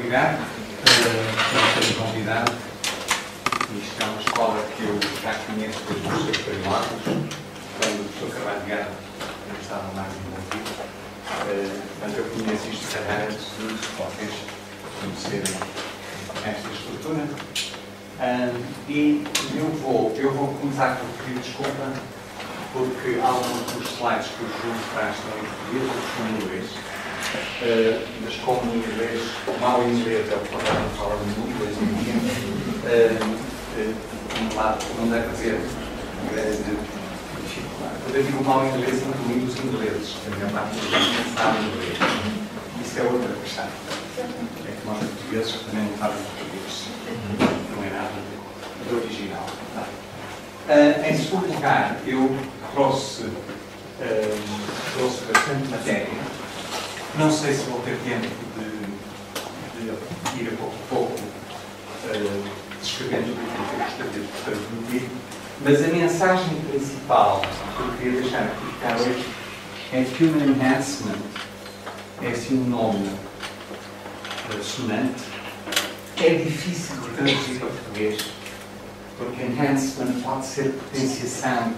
obrigado por ter convidado. Isto é uma escola que eu já conheço desde os seus primórdios, quando o professor Carvalho de Guerra estava mais envolvido. Portanto, eu conheço isto de carreira antes de vocês conhecerem esta estrutura. E eu vou começar por pedir desculpa, porque alguns dos slides que o Júlio traz estão em português, outros são em inglês. Mas como em inglês, mal em inglês é o que fala muito inglês não deve haver grande dificuldade. Quando eu digo mal em inglês, incluindo os ingleses, que a minha parte dos ingleses não sabe inglês. Isso é outra questão. É que nós portugueses também não sabemos português. Não é nada de original. Em segundo lugar, eu trouxe bastante matéria. Não sei se vou ter tempo de ir a pouco a pouco descrevendo o que eu gostaria de transmitir, mas a mensagem principal que eu queria deixar aqui ficar hoje é que Human Enhancement é assim um nome sonante. É difícil de traduzir para português, porque Enhancement pode ser potenciação,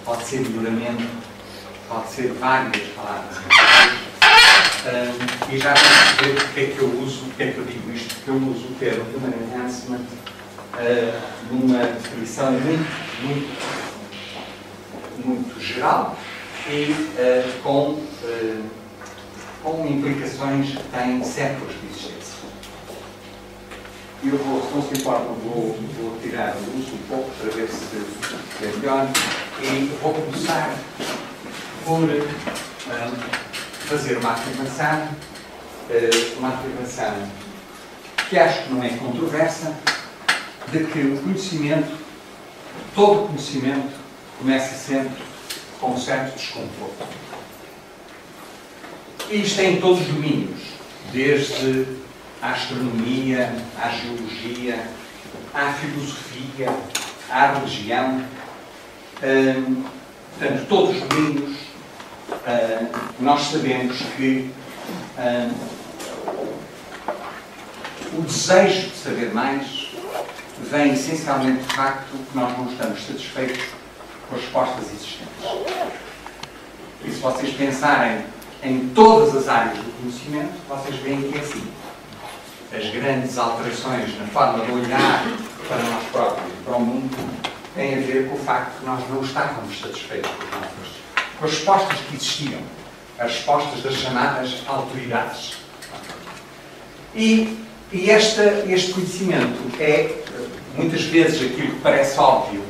pode ser melhoramento, pode ser várias palavras. E já vamos ver porque é que eu uso, porque é que eu digo isto, porque eu uso o termo Human Enhancement numa definição muito geral e com implicações que têm séculos de existência. Eu vou, se não se importa, vou tirar a luz um pouco para ver se é melhor e vou começar por fazer uma afirmação que acho que não é controversa, de que o conhecimento, todo conhecimento, começa sempre com um certo desconforto. E isto é em todos os domínios, desde a astronomia, à geologia, à filosofia, à religião, portanto, todos os domínios. Nós sabemos que o desejo de saber mais vem essencialmente do facto que nós não estamos satisfeitos com as respostas existentes. E se vocês pensarem em todas as áreas do conhecimento, vocês veem que é assim. As grandes alterações na forma de olhar para nós próprios e para o mundo têm a ver com o facto que nós não estávamos satisfeitos com as respostas que existiam, as respostas das chamadas autoridades. E este conhecimento é, muitas vezes, aquilo que parece óbvio,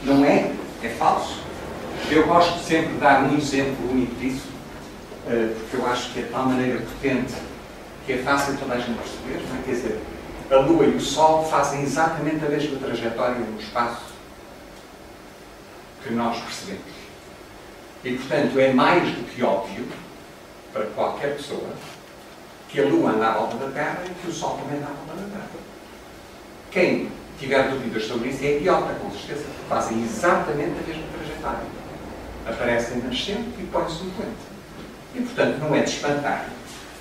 não é? É falso. Eu gosto sempre de dar um exemplo único disso, porque eu acho que é de tal maneira potente que é fácil toda a gente perceber, não é? Quer dizer, a Lua e o Sol fazem exatamente a mesma trajetória no espaço que nós percebemos. E, portanto, é mais do que óbvio para qualquer pessoa que a Lua anda à volta da Terra e que o Sol também anda à volta da Terra. Quem tiver dúvidas sobre isso é idiota, com certeza. Fazem exatamente a mesma trajetória. Aparecem nascente e põem-se no poente. E, portanto, não é de espantar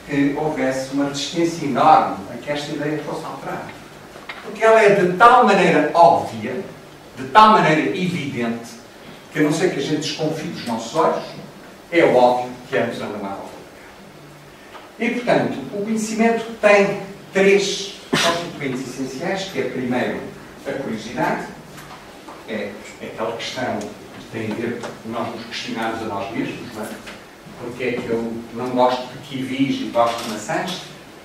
que houvesse uma resistência enorme a que esta ideia fosse alterada. Porque ela é de tal maneira óbvia, de tal maneira evidente, que a não ser que a gente desconfie dos nossos olhos, é óbvio que ambos andam à volta. E, portanto, o conhecimento tem três constituintes essenciais, que é, primeiro, a curiosidade, é aquela questão que tem a ver com nós nos questionarmos a nós mesmos, não é? Porque é que eu não gosto de kiwis e gosto de maçãs?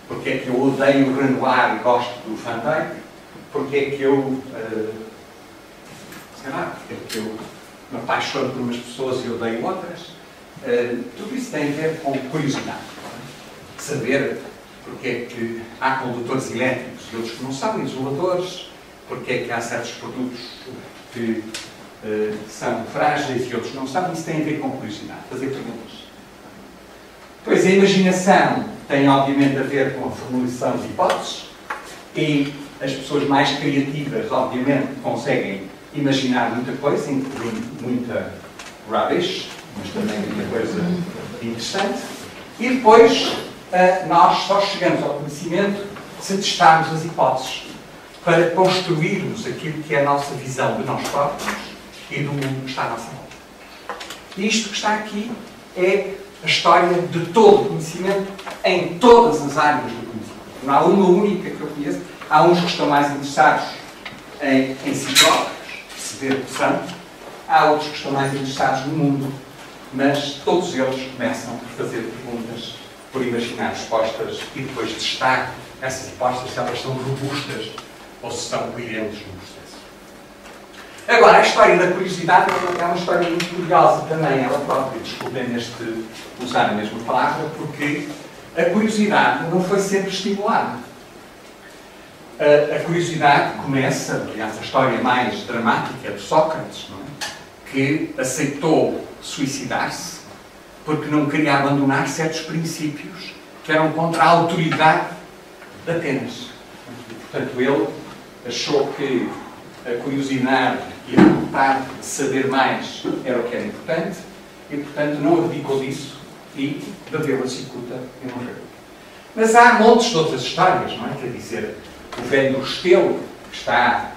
Porque é que eu odeio o Renoir e gosto do Fanteio? Porque é que eu, sei lá, porque é que eu me apaixono por umas pessoas e odeio outras? Tudo isso tem a ver com curiosidade. Saber porque é que há condutores elétricos e outros que não são, isoladores, porque é que há certos produtos que são frágeis e outros não são. Isso tem a ver com curiosidade, fazer perguntas. Pois a imaginação tem obviamente a ver com a formulação de hipóteses e as pessoas mais criativas obviamente conseguem imaginar muita coisa, incluindo muita rubbish, mas também muita coisa interessante. E depois nós só chegamos ao conhecimento se testarmos as hipóteses para construirmos aquilo que é a nossa visão de nós próprios e do mundo que está à nossa volta. Isto que está aqui é a história de todo o conhecimento em todas as áreas do conhecimento. Não há uma única que eu conheço. Há uns que estão mais interessados em si próprios, perceber o que são. Há outros que estão mais interessados no mundo. Mas todos eles começam por fazer perguntas, por imaginar respostas e depois testar essas hipóteses, se elas são robustas ou se são coerentes no processo. Agora, a história da curiosidade é uma história muito curiosa também, ela própria. Desculpem usar a mesma palavra, porque a curiosidade não foi sempre estimulada. A curiosidade começa, aliás, a história mais dramática de Sócrates, não é? Que aceitou suicidar-se porque não queria abandonar certos princípios que eram contra a autoridade de Atenas. E, portanto, ele achou que a curiosidade e a vontade de saber mais era o que era importante e, portanto, não abdicou disso e bebeu a cicuta e morreu. Mas há montes de outras histórias, não é? Quer dizer, o velho Restelo, que está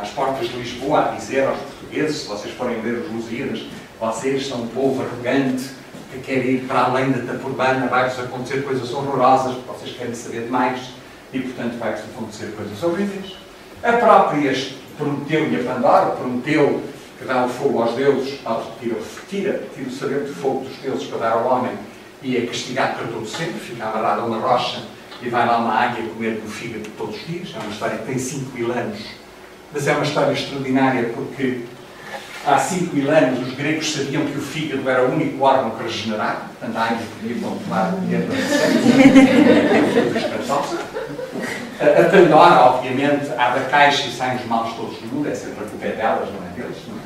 às portas de Lisboa a dizer aos portugueses, se vocês forem ler os Lusíadas, vocês são um povo arrogante que quer ir para além da Tapurbana, vai-vos acontecer coisas horrorosas, porque vocês querem saber demais e, portanto, vai-vos acontecer coisas horríveis. A própria Prometeu e a Pandora, Prometeu que dá o fogo aos deuses, tira o saber de fogo dos deuses para dar ao homem e é castigado para todo sempre, fica amarrado a uma rocha e vai lá uma águia comer do fígado todos os dias. É uma história que tem 5.000 anos, mas é uma história extraordinária porque há 5.000 anos os gregos sabiam que o fígado era o único órgão que regenerava, portanto a águia podia tomar dinheiro para espantosa. A Pandora, obviamente, abre a caixa e saem os males todos do mundo, é sempre a culpa delas, não é deles. Não é?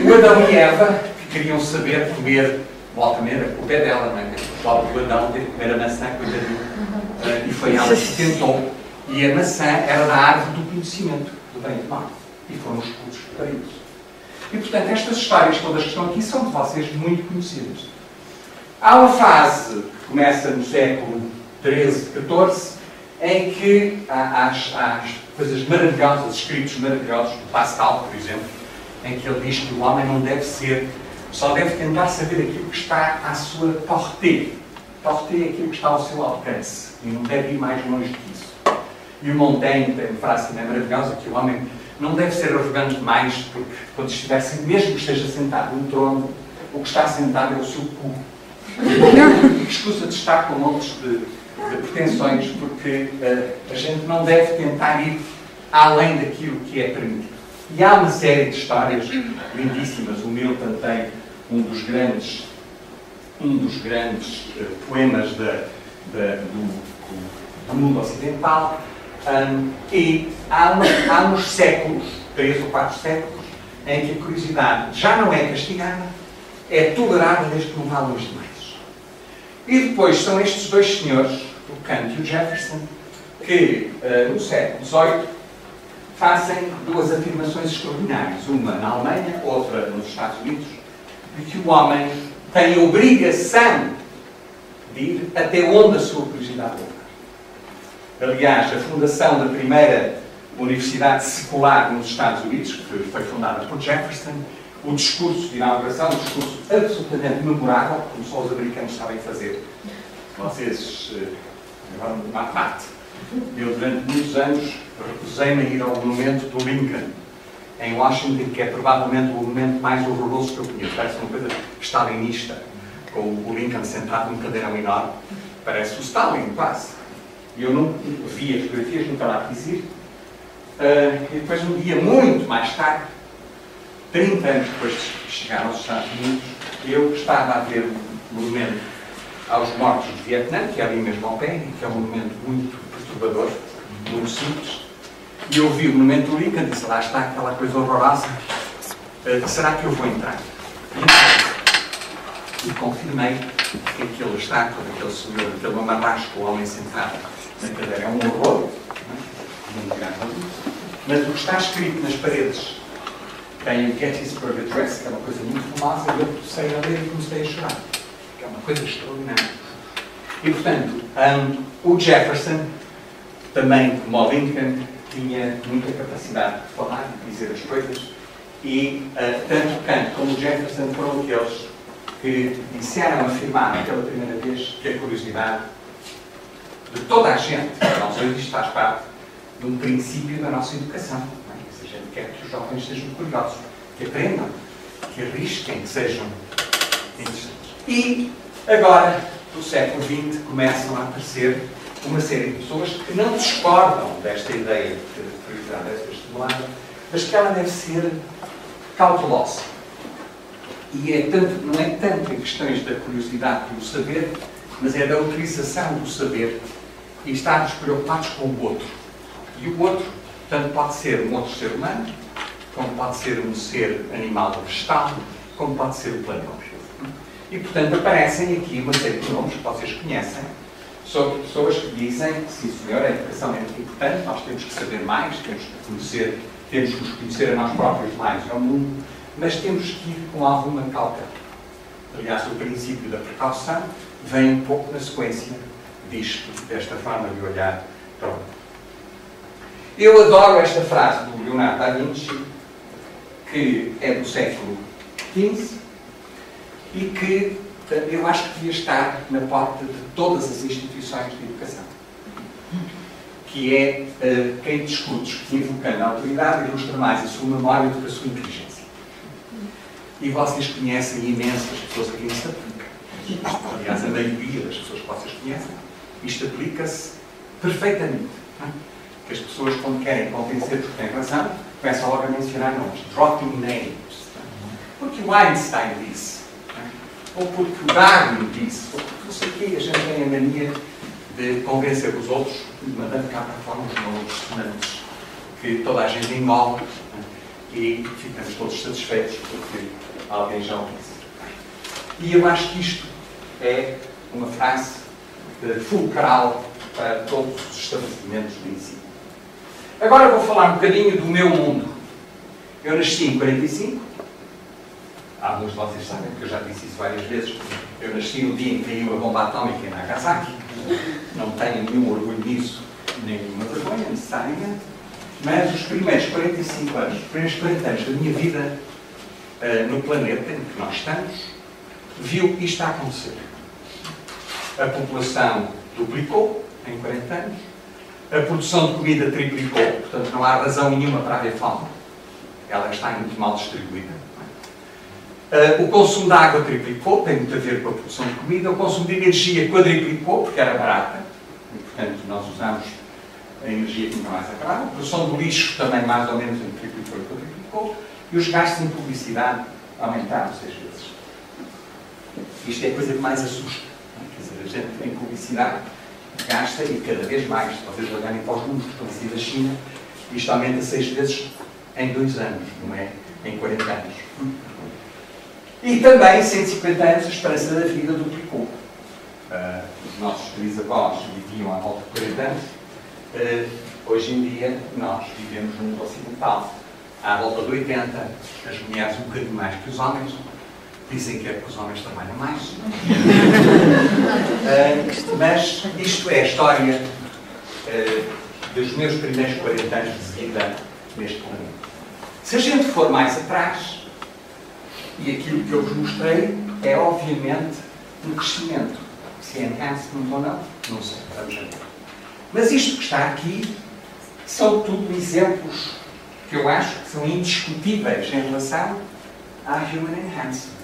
O Adão e Eva, que queriam saber comer, volta a comer, a culpa dela, não é? O próprio Adão teve que comer a maçã, coitadinho, e foi ela que tentou. E a maçã era da árvore do conhecimento, do bem e do mal. E foram escudos para isso. E, portanto, estas histórias todas que estão aqui são de vocês muito conhecidas. Há uma fase que começa no século XIII, XIV, em que há as coisas maravilhosas, escritos maravilhosos do Pascal, por exemplo, em que ele diz que o homem não deve ser, só deve tentar saber aquilo que está à sua portée. Portée é aquilo que está ao seu alcance e não deve ir mais longe que isso. E o Montaigne tem uma frase também maravilhosa que o homem não deve ser arrogante demais, porque quando estiver, mesmo que esteja sentado num trono, o que está sentado é o seu cu. Escusa de estar com montes de pretensões, porque a gente não deve tentar ir além daquilo que é permitido. E há uma série de histórias lindíssimas. O Milton tem um dos grandes poemas do mundo ocidental. E há uns séculos, 3 ou 4 séculos, em que a curiosidade já não é castigada, é tolerada desde que não vá longe demais. E depois são estes dois senhores, o Kant e o Jefferson, que no século XVIII fazem duas afirmações extraordinárias, uma na Alemanha, outra nos Estados Unidos, de que o homem tem a obrigação de ir até onde a sua curiosidade levar. Aliás, a fundação da primeira universidade secular nos Estados Unidos, que foi fundada por Jefferson, o discurso de inauguração, um discurso absolutamente memorável, como só os americanos sabem fazer. Vocês, agora uma parte. Eu, durante muitos anos, recusei-me a ir ao monumento do Lincoln, em Washington, que é provavelmente o monumento mais horroroso que eu conheço. Parece uma coisa stalinista, com o Lincoln sentado num cadeirão enorme. Parece o Stalin, quase. E eu não vi as fotografias, nunca lá quis ir. E depois, um dia muito mais tarde, 30 anos depois de chegar aos Estados Unidos, eu estava a ver um monumento aos mortos de Vietnã, que é ali mesmo ao pé, e que é um monumento muito perturbador, muito simples. E eu vi o monumento do Lincoln e disse, lá está aquela coisa horrorosa, será que eu vou entrar? E confirmei que aquele estátua daquele senhor, aquele mamarrasco, o homem sentado na cadeira, é um horror, não é? Mas o que está escrito nas paredes tem o Gettysburg Address, que é uma coisa muito famosa, e eu comecei a ler e comecei a chorar, que é uma coisa extraordinária. E, portanto, o Jefferson, também como o Lincoln, tinha muita capacidade de falar, de dizer as coisas, e tanto Kant como o Jefferson foram aqueles que disseram, afirmaram pela primeira vez que a curiosidade de toda a gente, não sei se isto faz parte de um princípio da nossa educação. Não é? Se a gente quer que os jovens sejam curiosos, que aprendam, que arrisquem, que sejam interessantes. E agora, no século XX, começam a aparecer uma série de pessoas que não discordam desta ideia de que a curiosidade deve ser estimulada, mas que ela deve ser cautelosa. E não é tanto em questões da curiosidade pelo saber, mas é da utilização do saber e estarmos preocupados com o outro. E o outro, tanto pode ser um outro ser humano, como pode ser um ser animal ou vegetal, como pode ser o planeta. E, portanto, aparecem aqui uma série de nomes que vocês conhecem, sobre pessoas que dizem que, sim senhor, a educação é muito importante, nós temos que saber mais, temos que nos conhecer a nós próprios mais ao mundo, mas temos que ir com alguma cautela. Aliás, o princípio da precaução vem um pouco na sequência disto, desta forma de olhar para o mundo. Eu adoro esta frase do Leonardo da Vinci, que é do século XV, e que eu acho que devia estar na porta de todas as instituições de educação. Que é quem discute, invocando a autoridade, ilustra mais a sua memória do que a sua inteligência. E vocês conhecem imensas pessoas a quem isto aplica. Aliás, a maioria das pessoas que vocês conhecem, isto aplica-se perfeitamente. Que as pessoas, quando querem convencer porque têm razão, começam logo a mencionar nomes. Dropping names. Porque o Einstein disse. Ou porque o Darwin disse. Ou porque não sei o quê. A gente tem a mania de convencer os outros, mandando cá para fora uns nomes sonantes que toda a gente engole e ficamos todos satisfeitos porque alguém já o disse. E eu acho que isto é uma frase fulcral para todos os estabelecimentos de ensino. Agora vou falar um bocadinho do meu mundo. Eu nasci em 45. Alguns de vocês sabem, porque eu já disse isso várias vezes. Eu nasci no dia em que caiu a bomba atómica em Nagasaki. Não tenho nenhum orgulho nisso, nem nenhuma vergonha, necessariamente. Mas os primeiros 45 anos, os primeiros 40 anos da minha vida no planeta em que nós estamos, viu isto a acontecer. A população duplicou em 40 anos, a produção de comida triplicou, portanto não há razão nenhuma para haver fome. Ela está muito mal distribuída. O consumo de água triplicou, tem muito a ver com a produção de comida. O consumo de energia quadriplicou, porque era barata. E, portanto, nós usamos a energia que nunca mais acabava. A produção do lixo também mais ou menos triplicou e quadriplicou. E os gastos em publicidade aumentaram 6 vezes. Isto é a coisa que mais assusta. Quer dizer, a gente em publicidade gasta e cada vez mais. Se vocês olharem para os números que estão a sair da China, isto aumenta 6 vezes em 2 anos, não é em 40 anos. E também, 150 anos, a esperança da vida duplicou. Os nossos bisavós viviam à volta de 40 anos. Hoje em dia, nós vivemos no mundo ocidental à volta de 80. As mulheres um bocadinho mais que os homens. Dizem que é porque os homens trabalham mais. Mas isto é a história dos meus primeiros 40 anos de vida neste planeta. Se a gente for mais atrás, e aquilo que eu vos mostrei é, obviamente, um crescimento. Se é enhancement ou não, não sei, vamos ver. Mas isto que está aqui são tudo exemplos que eu acho que são indiscutíveis em relação à human enhancement.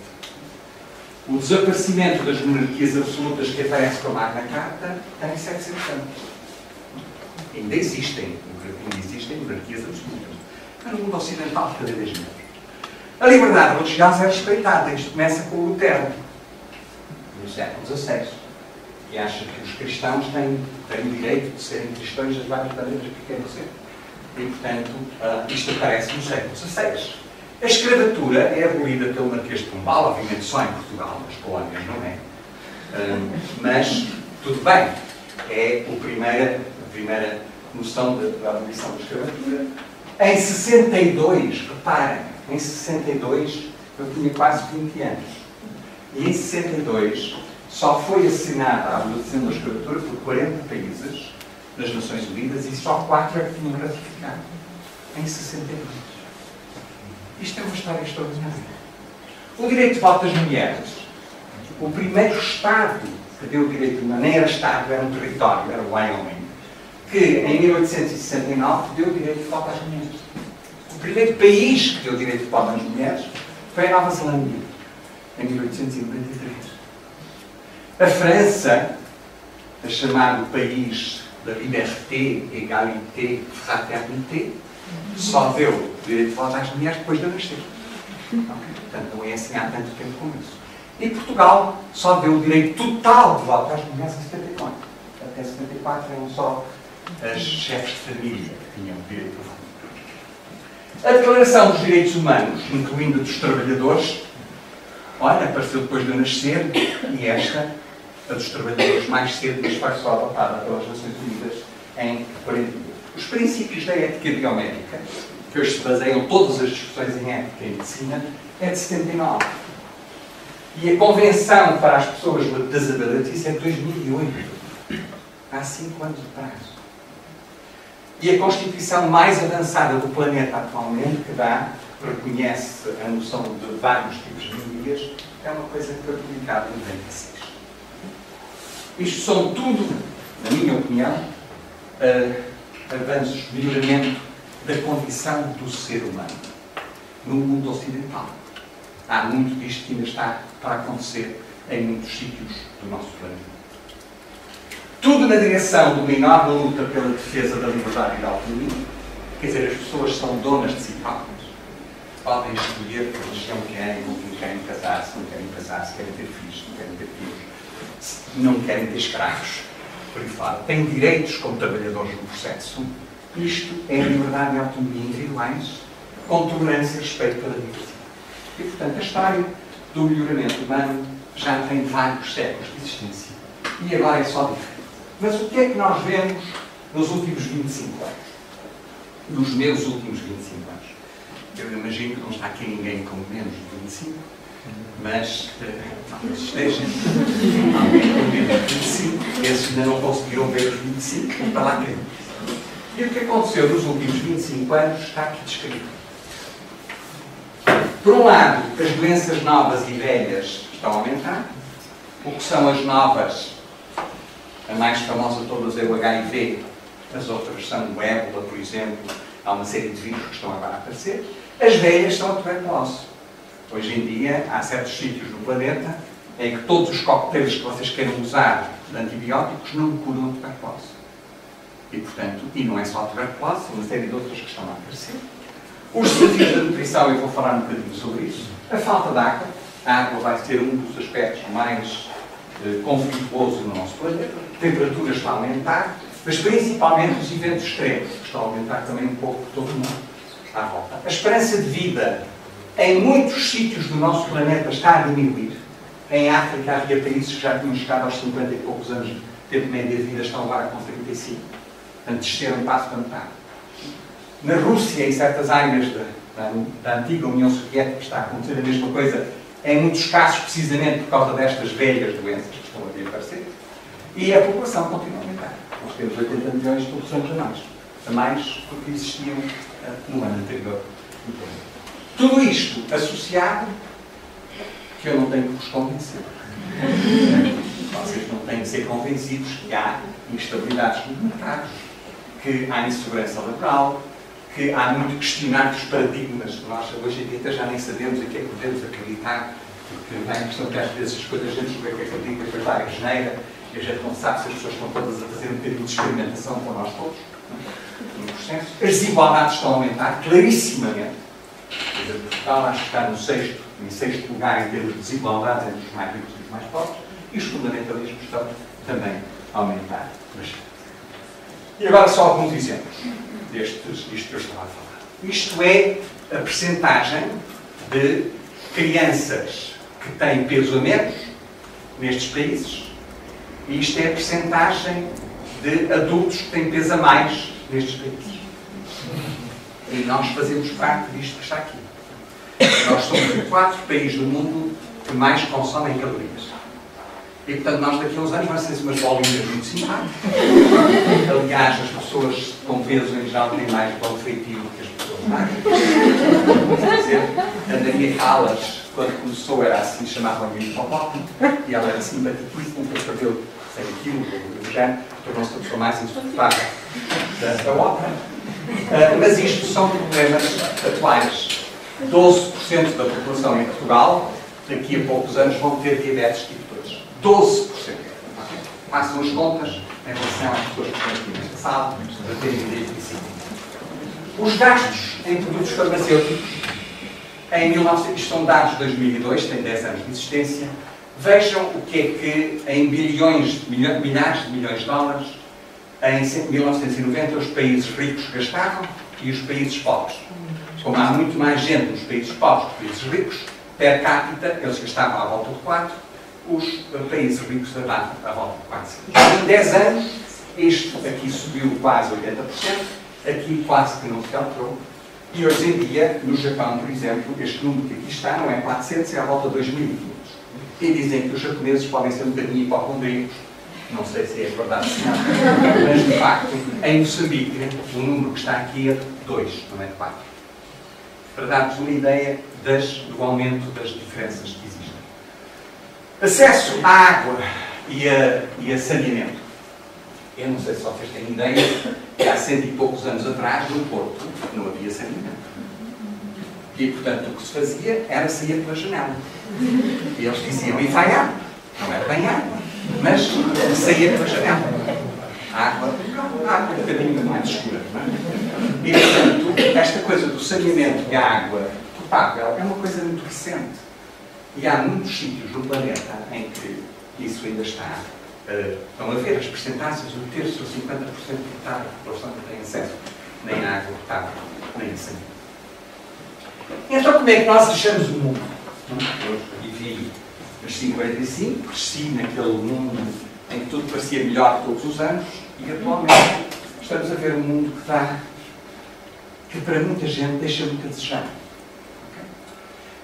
O desaparecimento das monarquias absolutas que aparece com a Magna Carta tem 700 anos. Ainda existem monarquias absolutas. Mas no mundo ocidental, cada vez menos. A liberdade religiosa é respeitada. Isto começa com Lutero, no século XVI, que acha que os cristãos têm o direito de serem cristãos das várias maneiras que querem ser. E, portanto, isto aparece no século XVI. A escravatura é abolida pelo Marquês de Pombal, obviamente só em Portugal, nas colónias não é. Mas, tudo bem, é a primeira noção da abolição da escravatura. Em 62, reparem, em 62 eu tinha quase 20 anos. E em 62 só foi assinada a abolição da escravatura por 40 países das Nações Unidas e só 4 é que tinham ratificado em 62. Isto é uma história extraordinária. O direito de voto das mulheres, o primeiro Estado que deu o direito de voto, nem era Estado, era um território, era o Wyoming, que em 1869 deu o direito de voto às mulheres. O primeiro país que deu o direito de voto às mulheres foi a Nova Zelândia, em 1893. A França, a chamado país da liberté, égalité, fraternité, só deu o direito de voto às mulheres depois de eu nascer. Portanto, não é assim há tanto tempo como isso. E Portugal só deu o direito total de voto às mulheres em 74. Até 74 eram só as chefes de família que tinham o direito de voto. A Declaração dos Direitos Humanos, incluindo a dos trabalhadores, olha, apareceu depois de eu nascer, e esta, a dos trabalhadores, mais cedo, mas foi só adotada pelas Nações Unidas em 48. Os princípios da ética biomédica, que hoje se baseiam todas as discussões em ética e medicina, é de 79. E a Convenção para as Pessoas with Disabilities é de 2008. Há 5 anos de prazo. E a Constituição mais avançada do planeta atualmente, que reconhece a noção de vários tipos de minorias, é uma coisa que foi publicada em 96. Isto são tudo, na minha opinião, avanços de melhoramento da condição do ser humano no mundo ocidental. Há muito disto que ainda está para acontecer em muitos sítios do nosso planeta. Tudo na direção de uma enorme luta pela defesa da liberdade e da autonomia. Quer dizer, as pessoas são donas de si próprias. Podem escolher que religião querem, com quem querem casar, se não querem casar, se querem ter filhos, se não querem ter filhos, se não querem ter escravos, por aí fora. Têm direitos como trabalhadores no processo. Isto é liberdade e autonomia individuais, com tolerância e respeito pela diversidade. E, portanto, a história do melhoramento humano já tem vários séculos de existência. E agora é só diferente. Mas o que é que nós vemos nos últimos 25 anos? Nos meus últimos 25 anos. Eu imagino que não está aqui ninguém com menos de 25, mas talvez esteja alguém com menos de 25. Esses ainda não conseguiram ver os 25, para lá querer. E o que aconteceu nos últimos 25 anos está aqui descrito. Por um lado, as doenças novas e velhas estão a aumentar. O que são as novas? A mais famosa de todas é o HIV. As outras são o ébola, por exemplo. Há uma série de vírus que estão agora a aparecer. As velhas são a tuberculose. Hoje em dia, há certos sítios no planeta em que todos os coquetéis que vocês queiram usar de antibióticos não curam a tuberculose. E, portanto, e não é só a tuberculose, é uma série de outras que estão a aparecer. Os desafios da nutrição, eu vou falar um bocadinho sobre isso. A falta de água. A água vai ser um dos aspectos mais conflituoso no nosso planeta. Temperaturas estão a aumentar, mas principalmente os eventos extremos, que estão a aumentar também um pouco por todo o mundo à volta. A esperança de vida em muitos sítios do nosso planeta está a diminuir. Em África havia países que já tinham chegado aos 50 e poucos anos de tempo médio de vida, estão agora com 35. Portanto, desceram um passo para metade. Na Rússia, em certas áreas da antiga União Soviética, está a acontecer a mesma coisa, em muitos casos, precisamente por causa destas velhas doenças que estão a aparecer. E a população continua a aumentar. Nós temos 80 milhões de populações a mais do que existiam no ano anterior. Tudo isto associado, que eu não tenho que vos convencer. Vocês não têm que ser convencidos que há instabilidades nos mercados, que há insegurança laboral, que há muito questionar dos paradigmas. Nós hoje em dia já nem sabemos em que é que podemos acreditar, porque dá a impressão que às vezes as coisas a gente não é que acredita, depois vai a geneira, e a gente não sabe se as pessoas estão todas a fazer um bocadinho de experimentação com nós todos, no processo. As desigualdades estão a aumentar clarissimamente. Quer dizer, Portugal acho que está em sexto lugar em termos de desigualdades entre os mais ricos e os mais pobres, e os fundamentalismos estão também a aumentar bastante. E agora só alguns exemplos disto que eu estava a falar. Isto é a percentagem de crianças que têm peso a menos nestes países, e isto é a percentagem de adultos que têm peso a mais nestes países. E nós fazemos parte disto que está aqui. Nós somos o 4º país do mundo que mais consomem calorias. E, portanto, nós daqui a uns anos vamos ter umas bolinhas muito simpáticas. Aliás, as pessoas com peso em geral têm mais bom feitio que as pessoas magras. Quer dizer, a Maria Callas, quando começou, era assim, chamavam-lhe hipopótamo, e ela era simpaticíssima, com o cabelo sem aquilo, do género, tornou-se a pessoa mais insuportável da ópera. Mas isto são problemas atuais. 12% da população em Portugal, daqui a poucos anos, vão ter diabetes tipo 2. 12%. Façam as contas em relação às pessoas que estão aqui nesta sala, para terem ideia de si. Os gastos em produtos farmacêuticos, em 1900, isto são dados de 2002, tem 10 anos de existência, vejam o que é que em bilhões, milhares de milhões de dólares, em 1990 os países ricos gastavam e os países pobres. Como há muito mais gente nos países pobres que nos países ricos, per capita, eles gastavam à volta de 4, os países ricos à volta de 4. Em 10 anos, isto aqui subiu quase 80%, aqui quase que não se alterou. E hoje em dia, no Japão, por exemplo, este número que aqui está não é 400, é à volta de 2.500. E dizem que os japoneses podem ser um bocadinho hipocondríacos. Não sei se é verdade ou não. Mas, de facto, em Moçambique, o número que está aqui é de 2, não é de 4. Para dar-vos uma ideia do aumento das diferenças que existem. Acesso à água e a saneamento. Eu não sei se vocês têm ideia que há 100 e poucos anos atrás, no Porto, não havia saneamento. E, portanto, o que se fazia era sair pela janela. E eles diziam, e vai água. Não era bem água, mas saía pela janela. A água um bocadinho mais escura, não é? E, portanto, esta coisa do saneamento e a água potável é uma coisa muito recente. E há muitos sítios no planeta em que isso ainda está. Estão a ver as percentagens, um terço ou 50% da população não tem acesso nem à água potável, nem a saneamento. Então, como é que nós deixamos o mundo? Eu vivi nos 55, cresci naquele mundo em que tudo parecia melhor todos os anos e atualmente estamos a ver um mundo que para muita gente deixa muito a desejar. Okay?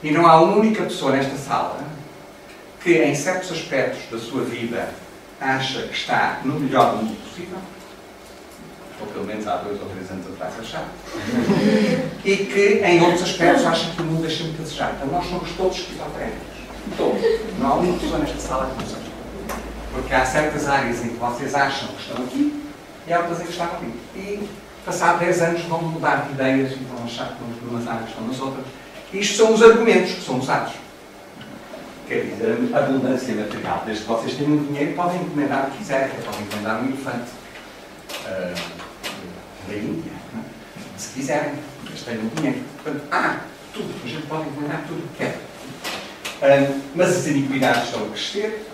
E não há uma única pessoa nesta sala que em certos aspectos da sua vida acha que está no melhor mundo possível, ou pelo menos há 2 ou 3 anos atrás achava, e que em outros aspectos acha que o mundo deixa muito a desejar. Então nós somos todos esquizofrénicos. Todos. Não há uma pessoa nesta sala que não seja. Porque há certas áreas em que vocês acham que estão aqui e há outras em que estão ali. E, passado 10 anos, vão mudar de ideias e vão achar que estão numas áreas que estão nas outras. E isto são os argumentos que são usados. Quer dizer, abundância material. Desde que vocês tenham dinheiro, podem encomendar o que quiserem. Podem encomendar um elefante da Índia, não é? Se quiserem. Eles tenham dinheiro. Portanto, tudo. A gente pode encomendar tudo o que quer. Mas as iniquidades estão a crescer,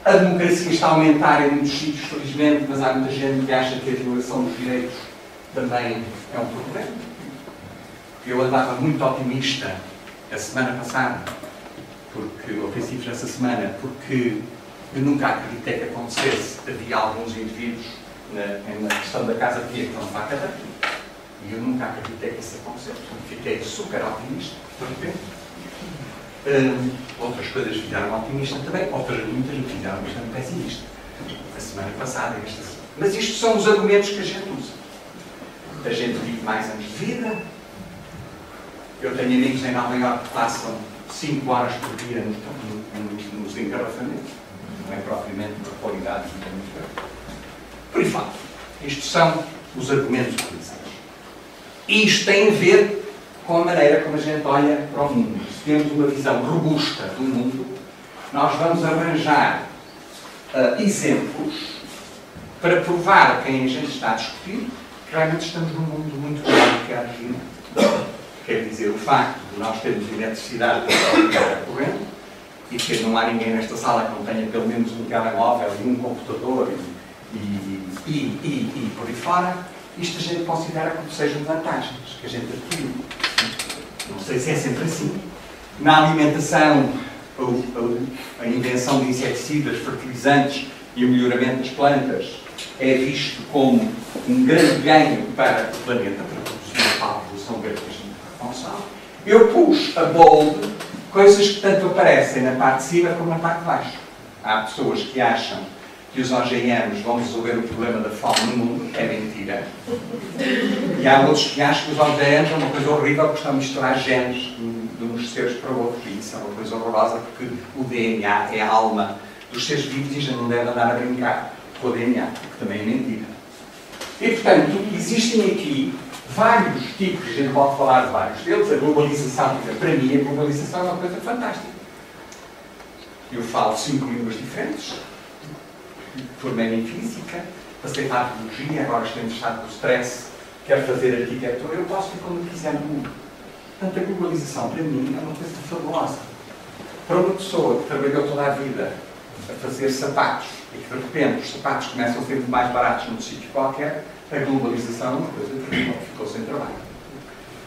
a democracia está a aumentar em muitos sítios, felizmente, mas há muita gente que acha que a violação dos direitos também é um problema. Eu andava muito otimista a semana passada, ao princípio dessa semana, porque eu nunca acreditei que acontecesse. Havia alguns indivíduos na questão da Casa Pia que estão para a cadeia, e eu nunca acreditei que isso acontecesse. Fiquei super otimista, de repente. Outras coisas me fizeram otimista também, outras muitas me fizeram bastante pessimista. A semana passada, esta semana. Mas isto são os argumentos que a gente usa. A gente vive mais anos de vida. Eu tenho amigos em Nova Iorque que passam 5 horas por dia nos engarrafamentos. Não é propriamente por qualidade de vida. Por aí fora. Isto são os argumentos utilizados. E isto tem a ver com a maneira como a gente olha para o mundo. Se temos uma visão robusta do mundo, nós vamos arranjar exemplos para provar a quem a gente está a discutir que realmente estamos num mundo muito melhor do que há aqui. Quer dizer, o facto de nós termos eletricidade para ligar a corrente e que não há ninguém nesta sala que não tenha pelo menos um telemóvel e um computador e por aí fora, isto a gente considera como sejam vantagens que a gente adquiriu. Não sei se é sempre assim. Na alimentação, a invenção de inseticidas, fertilizantes e o melhoramento das plantas é visto como um grande ganho para o planeta, para produzir a evolução verde que a gente responsável. Eu pus a bold coisas que tanto aparecem na parte de cima como na parte de baixo. Há pessoas que acham que os OGMs vão resolver o problema da fome no mundo. É mentira. E há outros que acham que os OGMs é uma coisa horrível, que estão a misturar genes de uns seres para outros. E isso é uma coisa horrorosa, porque o DNA é a alma dos seres vivos e já não deve andar a brincar com o DNA, que também é mentira. E, portanto, existem aqui vários tipos, a gente pode falar de vários deles. A globalização, para mim, a globalização é uma coisa fantástica. Eu falo 5 línguas diferentes, formei-me em física, passei para a biologia, agora estou interessado no stress, quero fazer arquitetura, eu posso ir como quiser no mundo. Portanto, a globalização, para mim, é uma coisa fabulosa. Para uma pessoa que trabalhou toda a vida a fazer sapatos e que, de repente, os sapatos começam a ser muito mais baratos num sítio qualquer, a globalização é uma coisa que ficou sem trabalho.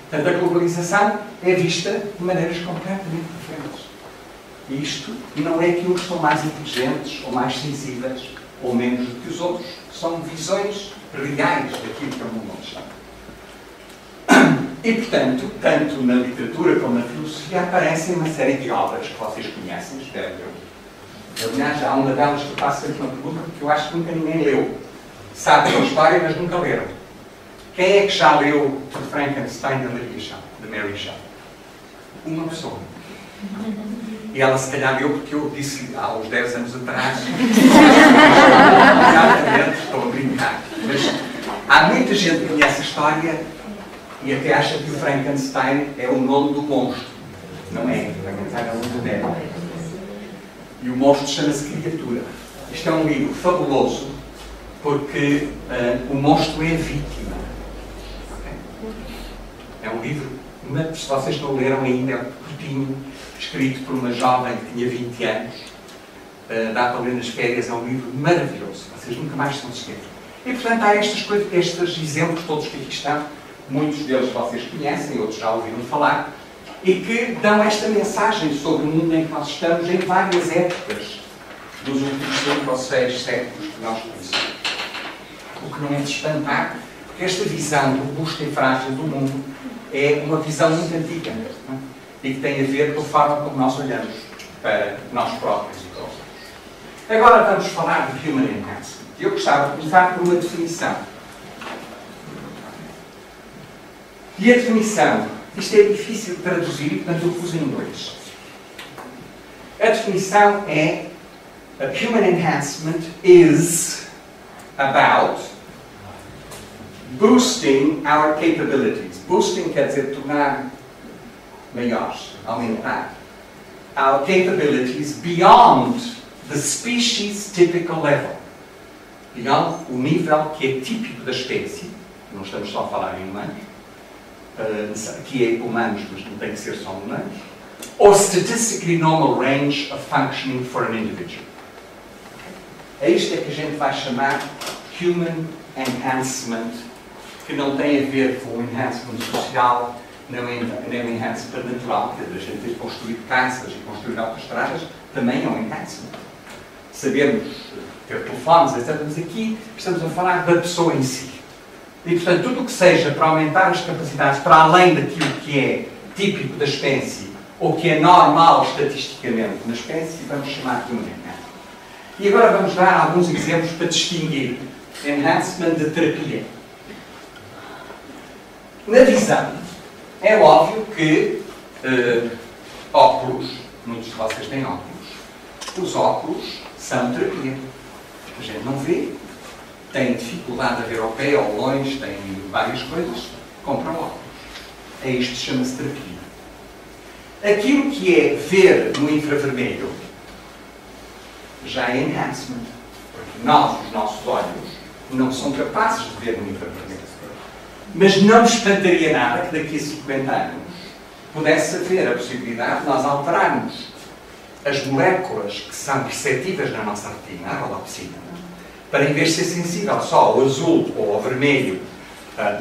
Portanto, a globalização é vista de maneiras completamente diferentes. E isto não é que uns são mais inteligentes ou mais sensíveis ou menos do que os outros. São visões reais daquilo que é o mundo onde está. E, portanto, tanto na literatura como na filosofia aparecem uma série de obras que vocês conhecem, espero eu. Aliás, há uma delas que eu faço sempre uma pergunta que eu acho que nunca ninguém leu. Sabem a história, mas nunca leram. Quem é que já leu Frankenstein da Mary Shelley? Uma pessoa. E ela se calhar leu porque eu disse há uns 10 anos atrás. Estou a brincar. Mas há muita gente que conhece a história e até acha que o Frankenstein é o nome do monstro. Não é. O Frankenstein é o nome do démon. E o monstro chama-se Criatura. Isto é um livro fabuloso porque o monstro é a vítima. É um livro, se vocês não leram ainda, é um curtinho, escrito por uma jovem que tinha 20 anos. Dá para ler nas férias, é um livro maravilhoso. Vocês nunca mais se vão esquecer. E, portanto, há estas coisas, estes exemplos todos que aqui estão. Muitos deles vocês conhecem, outros já ouviram falar. E que dão esta mensagem sobre o mundo em que nós estamos em várias épocas dos últimos 5 ou 6 séculos que nós conhecemos. O que não é de espantar, porque esta visão robusta e frágil do mundo é uma visão muito antiga, não é? E que tem a ver com a forma como nós olhamos para nós próprios e para os outros. Agora vamos falar de Human Enhancement. Eu gostava de começar por uma definição. E a definição, isto é difícil de traduzir, portanto eu pus em inglês. A definição é: a Human Enhancement is about boosting our capabilities. Boosting quer dizer tornar maiores, aumentar. Our capabilities beyond the species typical level. Beyond o nível que é típico da espécie. Não estamos só a falar em humanos. Que é humanos, mas não tem que ser só humanos. Or statistically normal range of functioning for an individual. É isto que a gente vai chamar Human Enhancement, que não tem a ver com o enhancement social, nem o enhancement natural. Quer dizer, a gente ter construído casas e construir autoestradas também é um enhancement. Sabermos ter telefones, etc. Mas aqui estamos a falar da pessoa em si. E, portanto, tudo o que seja para aumentar as capacidades para além daquilo que é típico da espécie ou que é normal estatisticamente na espécie, vamos chamar de Human Enhancement. E agora vamos dar alguns exemplos para distinguir enhancement de terapia. Na visão, é óbvio que óculos, muitos de vocês têm óculos, os óculos são terapia. A gente não vê, tem dificuldade a ver ao pé ou longe, tem várias coisas, compram óculos. É isto que chama-se terapia. Aquilo que é ver no infravermelho já é enhancement. Porque nós, os nossos olhos, não são capazes de ver no infravermelho. Mas não nos espantaria nada que daqui a 50 anos pudesse haver a possibilidade de nós alterarmos as moléculas que são perceptíveis na nossa retina, a rodopsina, para em vez de ser sensível só ao azul ou ao vermelho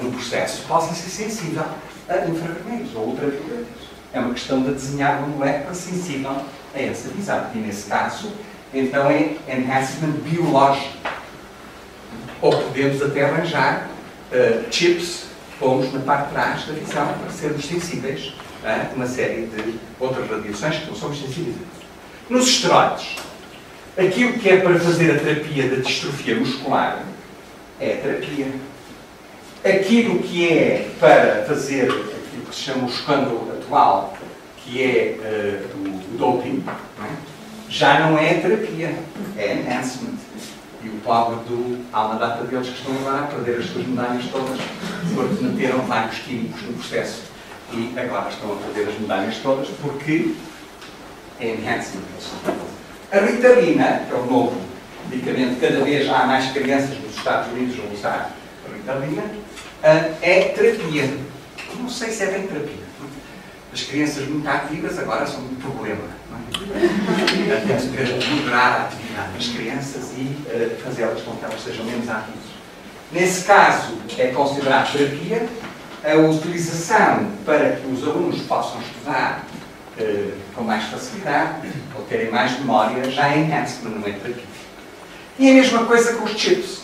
no processo, possa ser sensível a infravermelhos ou ultravioletas. É uma questão de desenhar uma molécula sensível a essa visão. E nesse caso, então é enhancement biológico. Ou podemos até arranjar chips que pomos na parte de trás da visão para sermos sensíveis a uma série de outras radiações que não somos sensíveis a. Nos esteroides, Aquilo que é para fazer a terapia da distrofia muscular é terapia. Aquilo que é para fazer aquilo que se chama o escândalo atual, que é o doping, não é? Já não é terapia, é enhancement. E o pobre há uma data deles que estão agora a perder as suas medalhas todas, porque meteram vários químicos no processo. E agora estão a perder as medalhas todas porque é enhancement. A Ritalina, que é o novo medicamento, cada vez há mais crianças nos Estados Unidos a usar a Ritalina, é terapia. Não sei se é bem terapia. As crianças muito ativas agora são um problema. Temos que moderar a atividade das crianças e fazê-las com que elas sejam menos ativas. Nesse caso, é considerado terapia a utilização para que os alunos possam estudar com mais facilidade ou terem mais memória, já é enhancement, não é terapia. E a mesma coisa com os chips.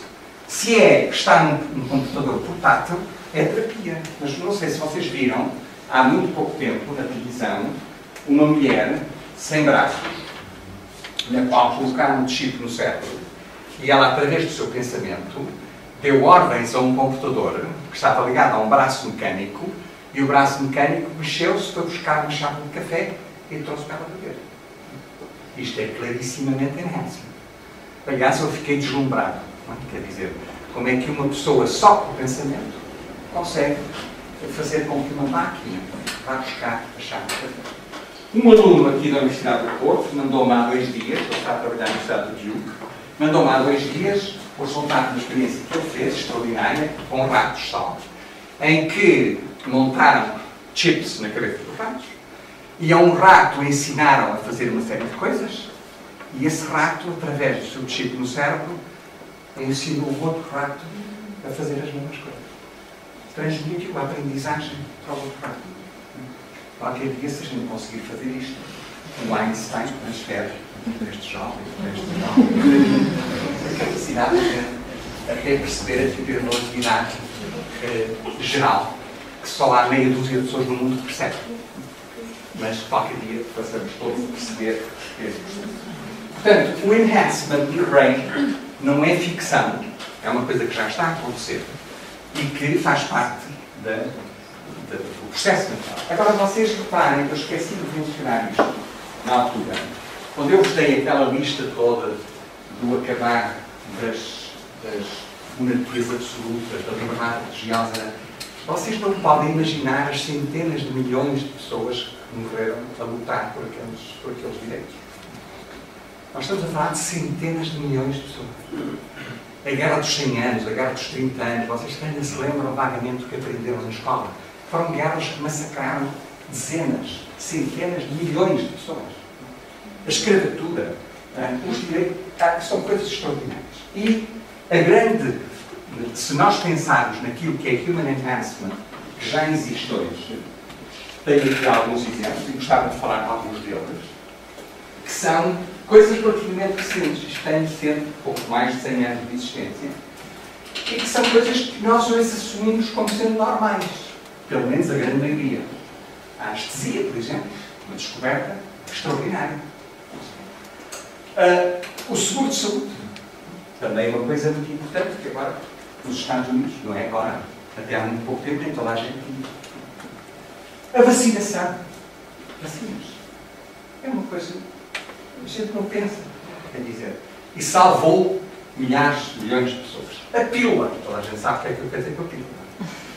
Se está num computador portátil, é terapia. Mas não sei se vocês viram, há muito pouco tempo, na televisão, uma mulher sem braços, na qual colocaram um chip no cérebro, e ela, através do seu pensamento, deu ordens a um computador que estava ligado a um braço mecânico, e o braço mecânico mexeu-se, foi buscar uma chave de café e trouxe para ela beber. Isto é clarissimamente enhancement. Aliás, eu fiquei deslumbrado. Não é? Quer dizer, como é que uma pessoa só com o pensamento consegue fazer com que uma máquina vá buscar a chave de café. Um aluno aqui da Universidade do Porto mandou-me há 2 dias, ele está a trabalhar na Universidade do Duke, mandou-me há 2 dias o resultado de uma experiência que ele fez, extraordinária, com ratos só, em que montaram chips na cabeça dos ratos e a um rato ensinaram a fazer uma série de coisas e esse rato, através do seu chip no cérebro, ensinou o outro rato a fazer as mesmas coisas. Transmitiu a aprendizagem para o outro rato. Qualquer dia, se a gente conseguir fazer isto, o Einstein transfere este jovem, a capacidade de até perceber a fibrilatividade geral, que só há meia dúzia de pessoas no mundo que percebem. Mas qualquer dia passamos todos a perceber esse processo. Portanto, o enhancement do brain não é ficção, é uma coisa que já está a acontecer e que faz parte do processo mental. Agora, vocês reparem, eu esqueci de mencionar isto na altura. Quando eu vos dei aquela lista toda do acabar das monarquias absolutas, da liberdade religiosa, vocês não podem imaginar as centenas de milhões de pessoas que morreram a lutar por aqueles direitos. Nós estamos a falar de centenas de milhões de pessoas. A Guerra dos 100 anos, a Guerra dos 30 anos, vocês ainda se lembram vagamente do que aprenderam na escola? Foram guerras que massacraram dezenas, centenas de milhões de pessoas. A escravatura, os direitos, são coisas extraordinárias. E a grande, se nós pensarmos naquilo que é Human Enhancement, que já existe hoje, tenho aqui alguns exemplos e gostava de falar com alguns deles, que são coisas relativamente recentes. Isto tem sempre pouco mais de 100 anos de existência. E que são coisas que nós hoje assumimos como sendo normais. Pelo menos a grande maioria. A anestesia, por exemplo, uma descoberta extraordinária. O seguro de saúde, também é uma coisa muito importante, que agora, nos Estados Unidos, não é agora, até há muito pouco tempo, tem toda a gente. A vacinação. Vacinas. É uma coisa que a gente não pensa. Quer dizer, e salvou milhares, milhões de pessoas. A pílula. Toda a gente sabe o que é que eu quero dizer com a pílula.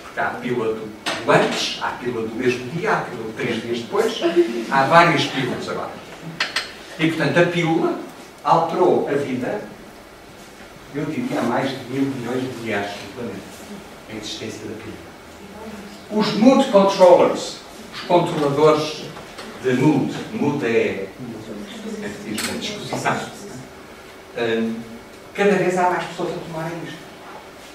Porque há a pílula do antes, há a pílula do mesmo dia, há a pílula de 3 dias depois, há várias pílulas agora. E, portanto, a pílula alterou a vida, eu diria, a mais de 1.000 milhões de mulheres no planeta, a existência da pílula. Os mood controllers, os controladores de mood, mood é a disposição. Cada vez há mais pessoas a tomarem isto.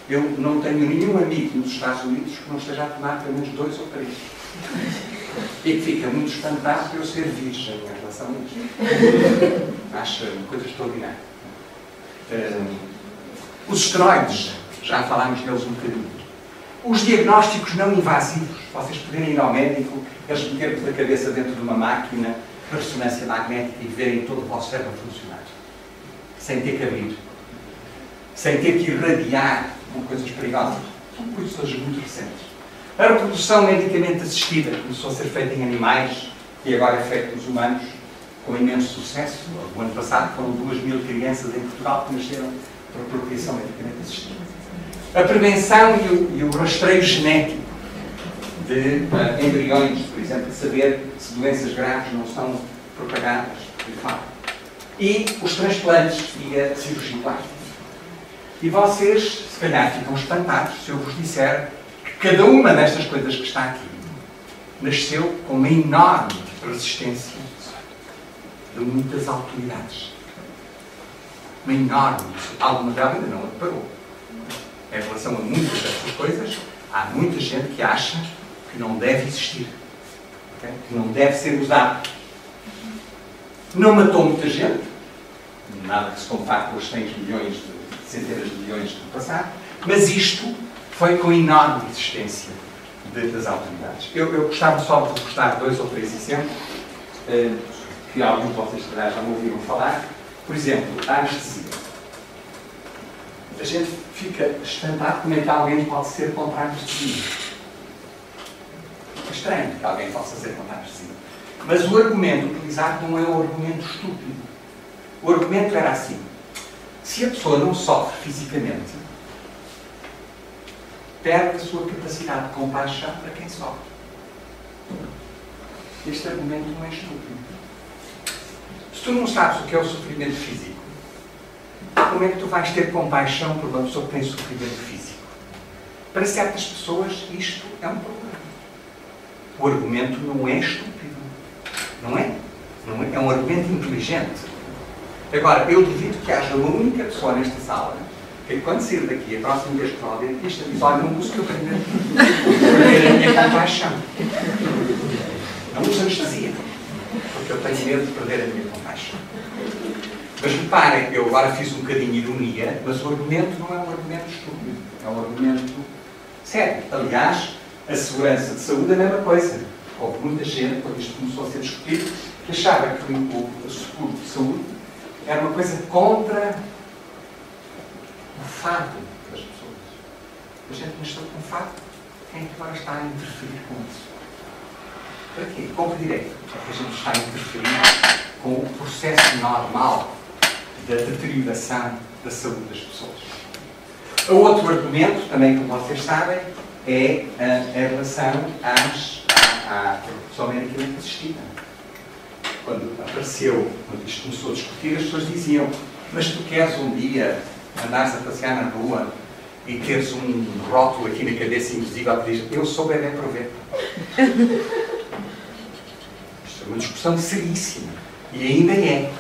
Eu não tenho nenhum amigo nos Estados Unidos que não esteja a tomar pelo menos 2 ou 3. E que fica muito espantado por eu ser virgem em relação a isto. Acho uma coisa extraordinária. Os esteroides, já falámos deles um bocadinho. Os diagnósticos não invasivos, vocês poderem ir ao médico, eles meterem-vos a cabeça dentro de uma máquina de ressonância magnética e verem todo o vosso cérebro funcionar. sem ter que abrir, sem ter que irradiar com coisas perigosas. São coisas muito recentes. A reprodução medicamente assistida começou a ser feita em animais e agora é feita nos humanos com imenso sucesso. No ano passado foram 2.000 crianças em Portugal que nasceram por procriação medicamente assistida. A prevenção e o rastreio genético de embriões, por exemplo, de saber se doenças graves não são propagadas de fato. E os transplantes e a cirurgia plástica. E vocês, se calhar, ficam espantados se eu vos disser que cada uma destas coisas que está aqui nasceu com uma enorme resistência de muitas autoridades. Uma enorme. Alguma delas ainda não a parou. Em relação a muitas destas coisas, há muita gente que acha que não deve existir. Okay? Que não deve ser usado. Não matou muita gente. Nada que se compare com os 100 milhões, centenas de milhões do passado. Mas isto foi com enorme resistência das autoridades. Eu gostava só de vos dar 2 ou 3 exemplos, que alguns de vocês já me ouviram falar. Por exemplo, a anestesia. A gente fica espantado como é que alguém pode ser contra a anestesia. É estranho que alguém possa ser contra a anestesia. Mas o argumento utilizado não é um argumento estúpido. O argumento era assim: se a pessoa não sofre fisicamente, perde a sua capacidade de compaixão para quem sofre. Este argumento não é estúpido. Se tu não sabes o que é o sofrimento físico, como é que tu vais ter compaixão por uma pessoa que tem sofrimento físico? Para certas pessoas, isto é um problema. O argumento não é estúpido. Não é? Não é? É um argumento inteligente. Agora, eu duvido que haja uma única pessoa nesta sala que, quando sair daqui, a próxima vez que falar dentista, diz: olha, não conseguiu perder a minha compaixão. Não uso anestesia, porque eu tenho medo de perder a minha compaixão. Mas reparem, eu agora fiz um bocadinho de ironia, mas o argumento não é um argumento estúpido, é um argumento sério. Aliás, a segurança de saúde é a mesma coisa. Houve muita gente, quando isto começou a ser discutido, que achava que o seguro de saúde era uma coisa contra o fado das pessoas. A gente nasceu com fado, quem é que agora está a interferir com isso? Para quê? Com que direito é que a gente está a interferir com o processo normal da deterioração da saúde das pessoas? O outro argumento, também como vocês sabem, é em relação à produção medicamente assistida. Quando apareceu, quando isto começou a discutir, as pessoas diziam: mas tu queres um dia andares a passear na rua e teres um rótulo aqui na cabeça invisível que diz: eu sou bebê proveta. Isto é uma discussão seríssima. E ainda é.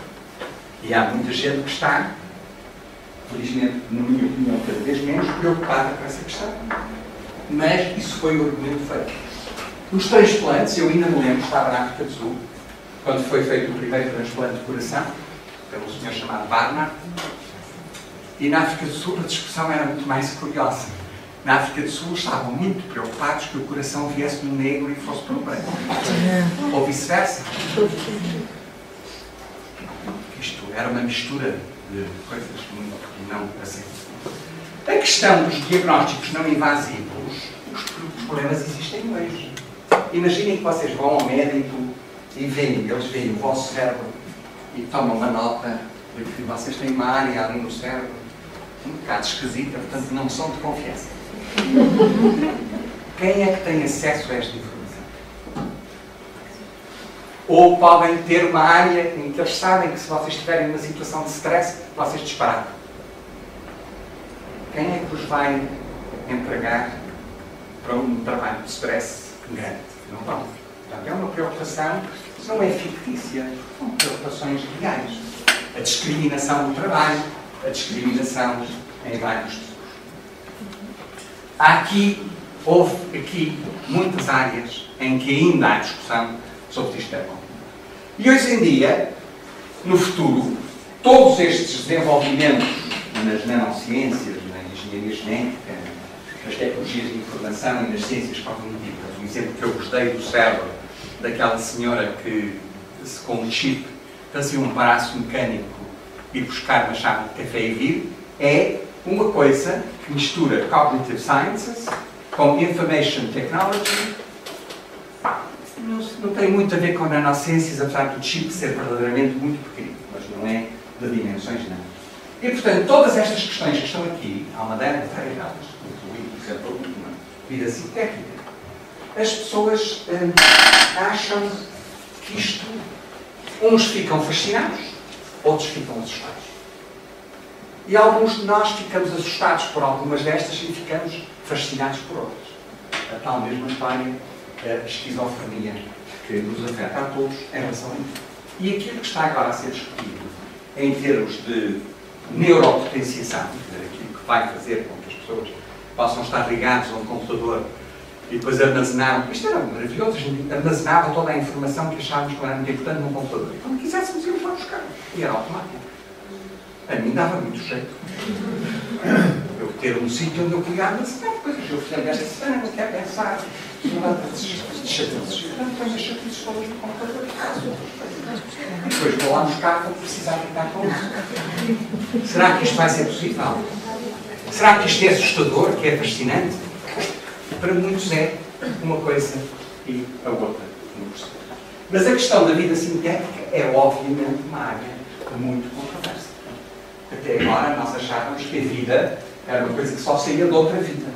E há muita gente que está, felizmente, na minha opinião, cada vez menos preocupada com essa questão. Mas isso foi o argumento feito. Nos transplantes, eu ainda me lembro, estava na África do Sul, quando foi feito o primeiro transplante de coração, pelo senhor chamado Barnard, e na África do Sul a discussão era muito mais curiosa. Na África do Sul estavam muito preocupados que o coração viesse do negro e fosse para o branco. Ou vice-versa. Isto era uma mistura de coisas muito não aceitas. A questão dos diagnósticos não invasivos, os problemas existem hoje. Imaginem que vocês vão ao médico e eles veem o vosso cérebro e tomam uma nota de que vocês têm uma área ali no cérebro um bocado esquisita, portanto não são de confiança. Quem é que tem acesso a esta informação? Ou podem ter uma área em que eles sabem que se vocês estiverem numa situação de stress, vocês dispararam. Quem é que vos vai entregar para um trabalho de stress grande? Não vão. Portanto, é uma preocupação, não é fictícia, são preocupações reais. A discriminação do trabalho, a discriminação em vários tipos. Houve aqui muitas áreas em que ainda há discussão sobre isto. E hoje em dia, no futuro, todos estes desenvolvimentos nas nanociências, na engenharia genética, nas tecnologias de informação e nas ciências cognitivas, o exemplo que eu vos dei do cérebro, daquela senhora que com um chip fazia um braço mecânico ir buscar uma chave de café e vir, é uma coisa que mistura Cognitive Sciences com Information Technology. Não tem muito a ver com nanociências, apesar do chip ser verdadeiramente muito pequeno, mas não é de dimensões, não. E, portanto, todas estas questões que estão aqui, há uma data de variedades, por exemplo, uma vida sintética, as pessoas acham que isto, uns ficam fascinados, outros ficam assustados. E alguns de nós ficamos assustados por algumas destas e ficamos fascinados por outras. A tal mesma história, a esquizofrenia, que nos afeta a todos em relação a isso. E aquilo que está agora a ser discutido, em termos de neuropotenciação, aquilo que vai fazer com que as pessoas possam estar ligados a um computador e depois armazenar, isto era maravilhoso, a gente armazenava toda a informação que achávamos que era muito importante num computador. E quando quiséssemos íamos lá buscar. E era automático. A mim dava muito jeito. Eu ter um sítio onde eu podia armazenar coisas. Eu fiz esta semana, não quero pensar. Chatices. Não tenho as chatices todas no computador e faço outras coisas. E depois vou lá buscar para precisar lidar com isso. Será que isto vai ser possível? Será que isto é assustador, que é fascinante? Para muitos é uma coisa e a outra. Mas a questão da vida sintética é obviamente uma área muito controversa. Até agora nós achávamos que a vida era uma coisa que só saía de outra vida.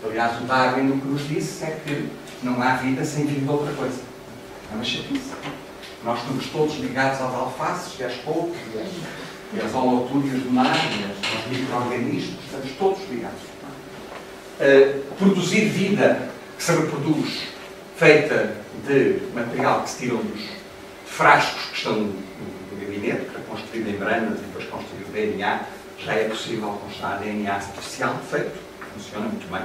Aliás, o Darwin o que nos disse é que não há vida sem vir de outra coisa. É uma chatice. Nós estamos todos ligados aos alfaces e às polpas e às holotúrias do mar e aos micro-organismos. Estamos todos ligados. Produzir vida que se reproduz feita de material que se tiram dos frascos que estão no gabinete para construir membranas e depois construir o DNA, já é possível construir DNA artificial feito, funciona muito bem.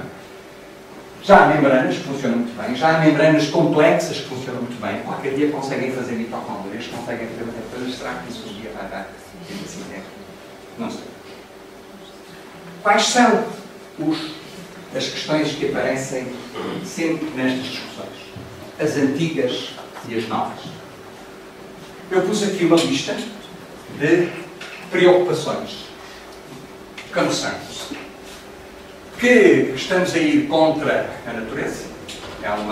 Já há membranas que funcionam muito bem, já há membranas complexas que funcionam muito bem. Qualquer dia conseguem fazer mitocôndrias, conseguem fazer muitas coisas. Será que isso um dia vai dar assim? Não sei. Quais são as questões que aparecem sempre nestas discussões? As antigas e as novas. Eu pus aqui uma lista de preocupações, concerns, que estamos a ir contra a natureza. É um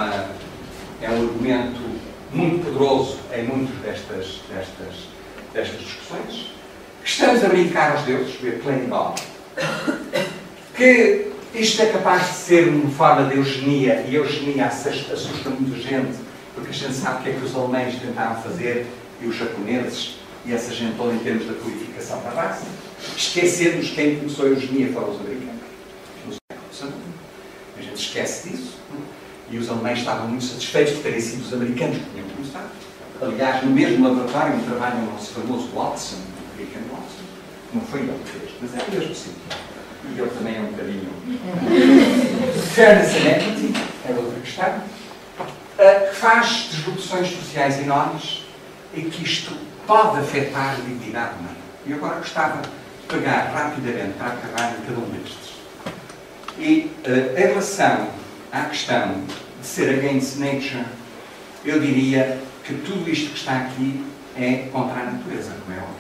argumento muito poderoso em muitas destas discussões. Que estamos a brincar aos deuses, we're playing God. Que isto é capaz de ser uma forma de eugenia, e a eugenia assusta muita gente, porque a gente sabe o que é que os alemães tentaram fazer, e os japoneses, e essa gente toda em termos da purificação da raça. Esquecermos quem começou a eugenia foram os americanos. A gente esquece disso. E os alemães estavam muito satisfeitos por terem sido os americanos que tinham começado. Aliás, no mesmo laboratório onde trabalha o nosso famoso Watson, o americano Watson, não foi ele que fez, mas é o mesmo sítio. E ele também é um bocadinho. Fairness and Equity é outra questão. Que faz disrupções sociais enormes e que isto pode afetar a dignidade humana. E agora gostava de pegar rapidamente para acabar em cada um destes. E em relação à questão de ser against nature, eu diria que tudo isto que está aqui é contra a natureza, como é óbvio.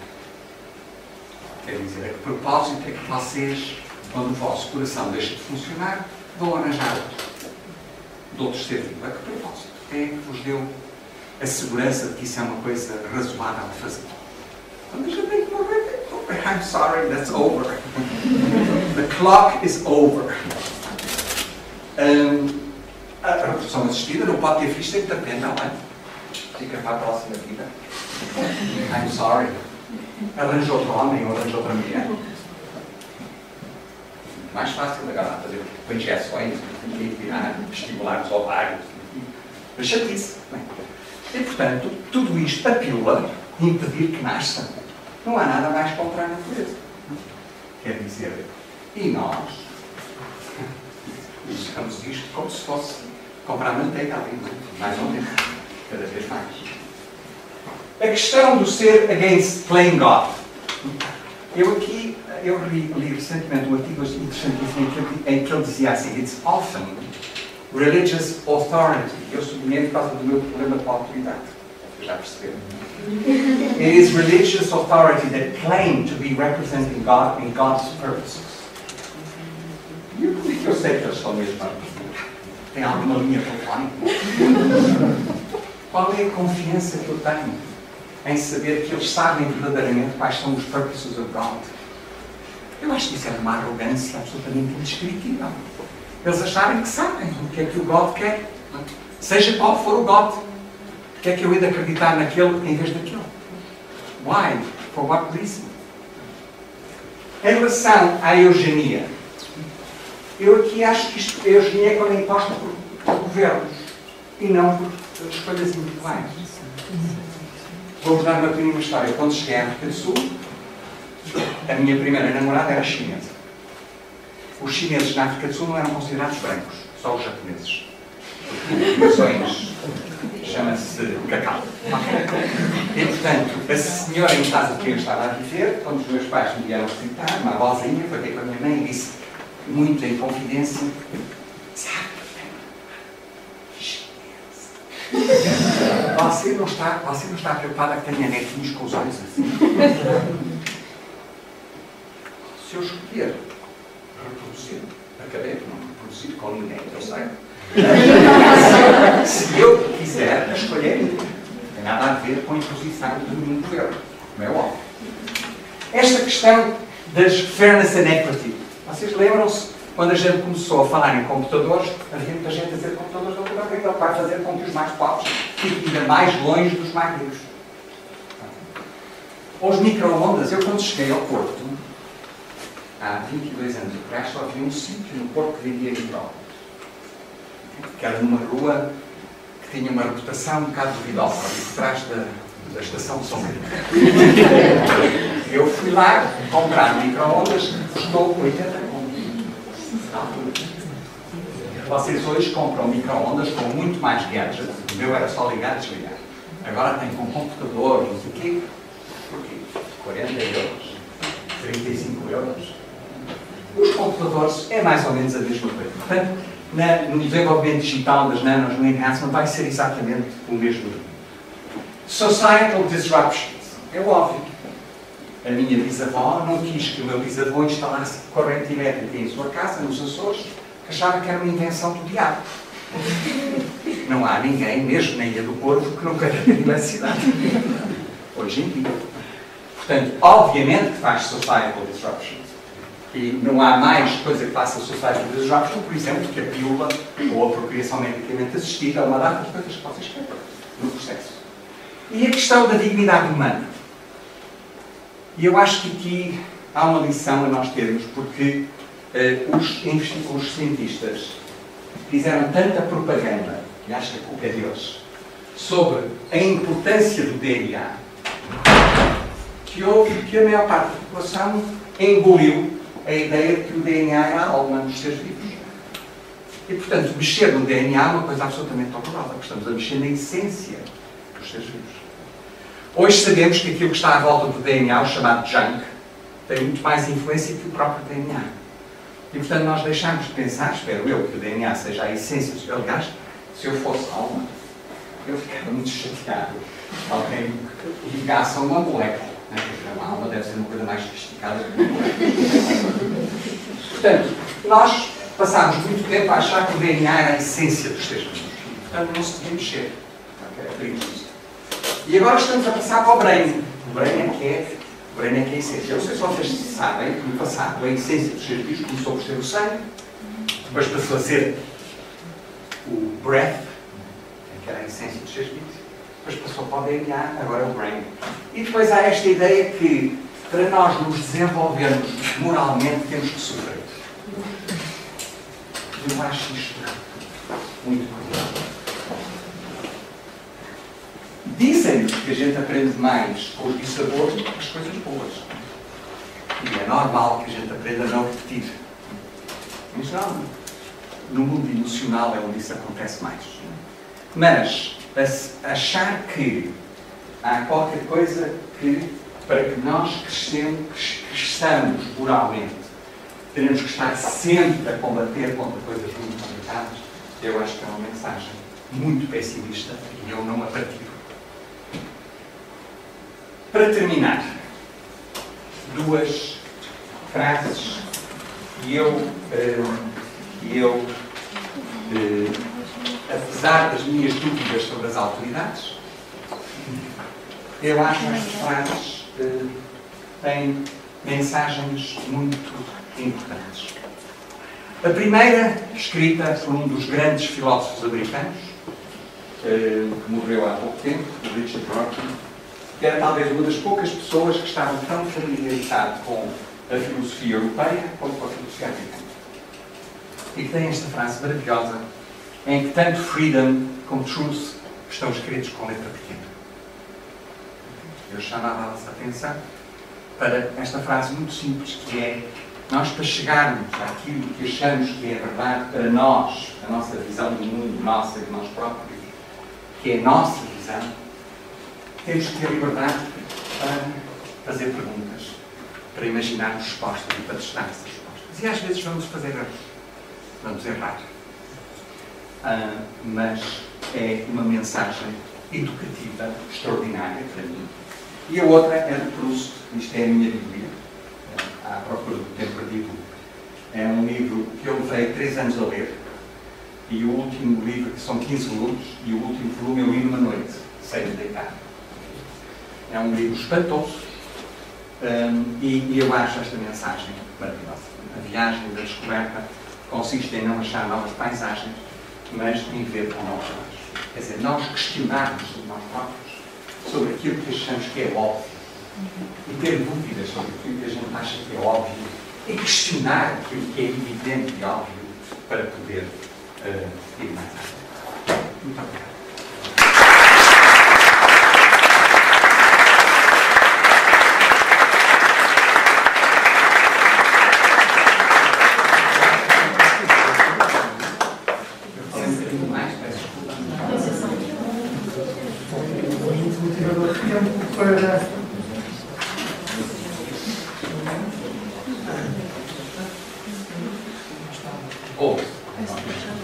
Quer dizer, a que propósito é que vocês, quando o vosso coração deixa de funcionar, vão arranjar outro, de outro ser vivo? A que propósito? Quem é que vos deu a segurança de que isso é uma coisa razoável de fazer? Quando a gente tem que morrer, I'm sorry, that's over. The clock is over. A reprodução assistida não pode ter ficha sem terapia, não é? Fica para a próxima vida. I'm sorry. Arranja outro homem ou arranja outra mulher. Mais fácil agora fazer injeções, estimular os ovários. Mas chatice. E, portanto, tudo isto, a pílula, impedir que nasça. Não há nada mais contra a natureza. Quer dizer, e nós usamos isto como se fosse comprar manteiga ali, mais ou menos, cada vez mais. A questão do ser against playing God. Eu li recentemente um artigo interessantíssimo em que ele dizia assim: it's often religious authority. Eu sublinhei por causa do meu problema com a autoridade. Já perceberam? It is religious authority that claim to be representing God in God's purposes. E por que eu sei que eles são mesmo? Tem alguma linha telefónica? Qual é a confiança que eu tenho em saber que eles sabem verdadeiramente quais são os purposes of God? Eu acho que isso é uma arrogância absolutamente indescritível. Eles acharem que sabem o que é que o God quer. Seja qual for o God. Porque é que eu hei de acreditar naquele em vez daquele? Why? For what reason? Em relação à eugenia, eu aqui acho que a eugenia é quando é imposta por governos e não por escolhas individuais. Vou-vos dar uma pequena história. Quando cheguei à África do Sul, a minha primeira namorada era chinesa. Os chineses na África do Sul não eram considerados brancos, só os japoneses. Nações chama-se cacau. E, portanto, a senhora em casa que eu estava a viver, quando os meus pais me vieram visitar, uma avózinha, foi ter com a minha mãe e disse, muito em confidência, sabe, você não está preocupada que tenha netinhos com os olhos assim? Se eu escolher reproduzir, acabei por não reproduzir com ninguém, eu sei. Se eu quiser, escolher, não tem nada a ver com a imposição do meu governo, como é óbvio. Esta questão das fairness and equity, vocês lembram-se quando a gente começou a falar em computadores, havia muita gente a dizer que computadores não podem, porque ele vai fazer com que os mais pobres fiquem ainda mais longe dos mais ricos. Os micro-ondas, eu quando cheguei ao Porto, há 22 anos atrás, só havia um sítio no Porto que vendia micro-ondas. Que era numa rua que tinha uma reputação um bocado duvidosa, ali por trás da estação de São Pedro. Eu fui lá comprar micro-ondas, custou 80 contos. Vocês hoje compram micro-ondas com muito mais gadgets. O meu era só ligar e desligar. Agora tem com computador, não sei o quê. Porquê? 40 euros, 35 euros. Os computadores é mais ou menos a mesma coisa. Portanto, no desenvolvimento digital das nanos, no enhancement, vai ser exatamente o mesmo. Societal disruptions. É óbvio. A minha bisavó não quis que o meu bisavô instalasse corrente elétrica em sua casa, nos Açores, que achava que era uma invenção do diabo. Não há ninguém, mesmo na Ilha do Corvo, que não queira ter eletricidade. Hoje em dia. Portanto, obviamente que faz societal disruptions. E não há mais coisa que faça societal disruption, por exemplo, que a pílula ou a procriação medicamente assistida, uma data de coisas que vocês querem no processo. E a questão da dignidade humana. E eu acho que aqui há uma lição a nós termos, porque os cientistas fizeram tanta propaganda, e acho que a culpa é deles, sobre a importância do DNA, que a maior parte da população engoliu a ideia de que o DNA era a alma dos seres vivos. E, portanto, mexer no DNA é uma coisa absolutamente horrorosa, porque estamos a mexer na essência dos seres vivos. Hoje sabemos que aquilo que está à volta do DNA, o chamado junk, tem muito mais influência que o próprio DNA. E, portanto, nós deixamos de pensar, espero eu, que o DNA seja a essência. Aliás, se eu fosse alma, eu ficava muito chateado. Alguém ligasse a uma molécula. Né? A alma deve ser uma coisa mais sofisticada que uma molécula. Portanto, nós passámos muito tempo a achar que o DNA era a essência dos seres vivos. Portanto, não se devia mexer. É perigoso. E agora estamos a passar para o brain. O brain é que é a essência. Eu não sei se vocês sabem que no passado a essência dos seres vivos começou por ser o sangue, depois passou a ser o breath, que era a essência dos seres vivos, depois passou para o DNA, agora é o brain. E depois há esta ideia que para nós nos desenvolvermos moralmente temos que sofrer. Eu acho isto muito curioso. Dizem-nos que a gente aprende mais com os dissabores do que as coisas boas. E é normal que a gente aprenda a não repetir. Mas não. No mundo emocional é onde isso acontece mais. Mas achar que há qualquer coisa que, para que nós cresçamos moralmente, teremos que estar sempre a combater contra coisas muito complicadas, eu acho que é uma mensagem muito pessimista e eu não a partilho. Para terminar, duas frases que apesar das minhas dúvidas sobre as autoridades, eu acho que estas frases têm mensagens muito importantes. A primeira, escrita por um dos grandes filósofos americanos, que morreu há pouco tempo, o Richard Dawkins, que era talvez uma das poucas pessoas que estavam tão familiarizadas com a filosofia europeia como com a filosofia americana. E que tem esta frase maravilhosa, em que tanto freedom como truth estão escritos com letra pequena. Eu chamava a vossa atenção para esta frase muito simples, que é: nós, para chegarmos àquilo que achamos que é verdade para nós, a nossa visão do mundo, nossa e de nós próprios, que é a nossa visão, temos que ter liberdade para fazer perguntas, para imaginar respostas e para testar essas respostas. E às vezes vamos fazer erros, vamos errar. Mas é uma mensagem educativa extraordinária para mim. E a outra é do Proust. Isto é a minha Bíblia, à procura do tempo perdido. É um livro que eu levei 3 anos a ler, e o último livro, que são 15 volumes, e o último volume eu li numa noite, sem me deitar. É um livro espantoso, e eu acho esta mensagem maravilhosa. A viagem da descoberta consiste em não achar novas paisagens, mas em ver com novos olhos. Quer dizer, nós questionarmos sobre nós próprios, sobre aquilo que achamos que é óbvio, e ter dúvidas sobre aquilo que a gente acha que é óbvio, e questionar aquilo que é evidente e óbvio para poder ir mais além. Muito obrigado.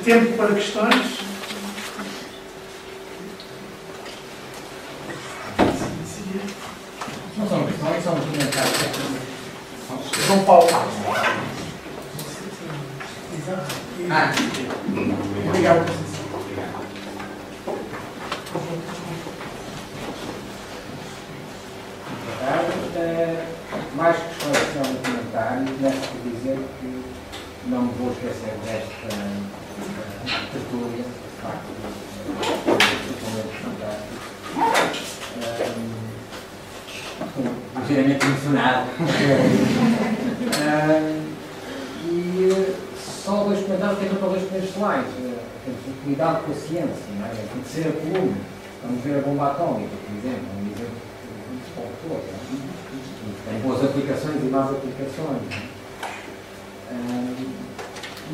Tempo para questões. Não são questões, são comentários. João Paulo. Obrigado. Mais questões que são comentários, nesta dizer que não me vou esquecer desta tertúlia, de facto, ligeiramente emocionado. E só 2 comentários que para 2 primeiros slides. Cuidado com a ciência, não é? Tem que ser a coluna. Vamos ver a bomba atómica, por exemplo, um exemplo muito pouco. Tem boas aplicações e más aplicações.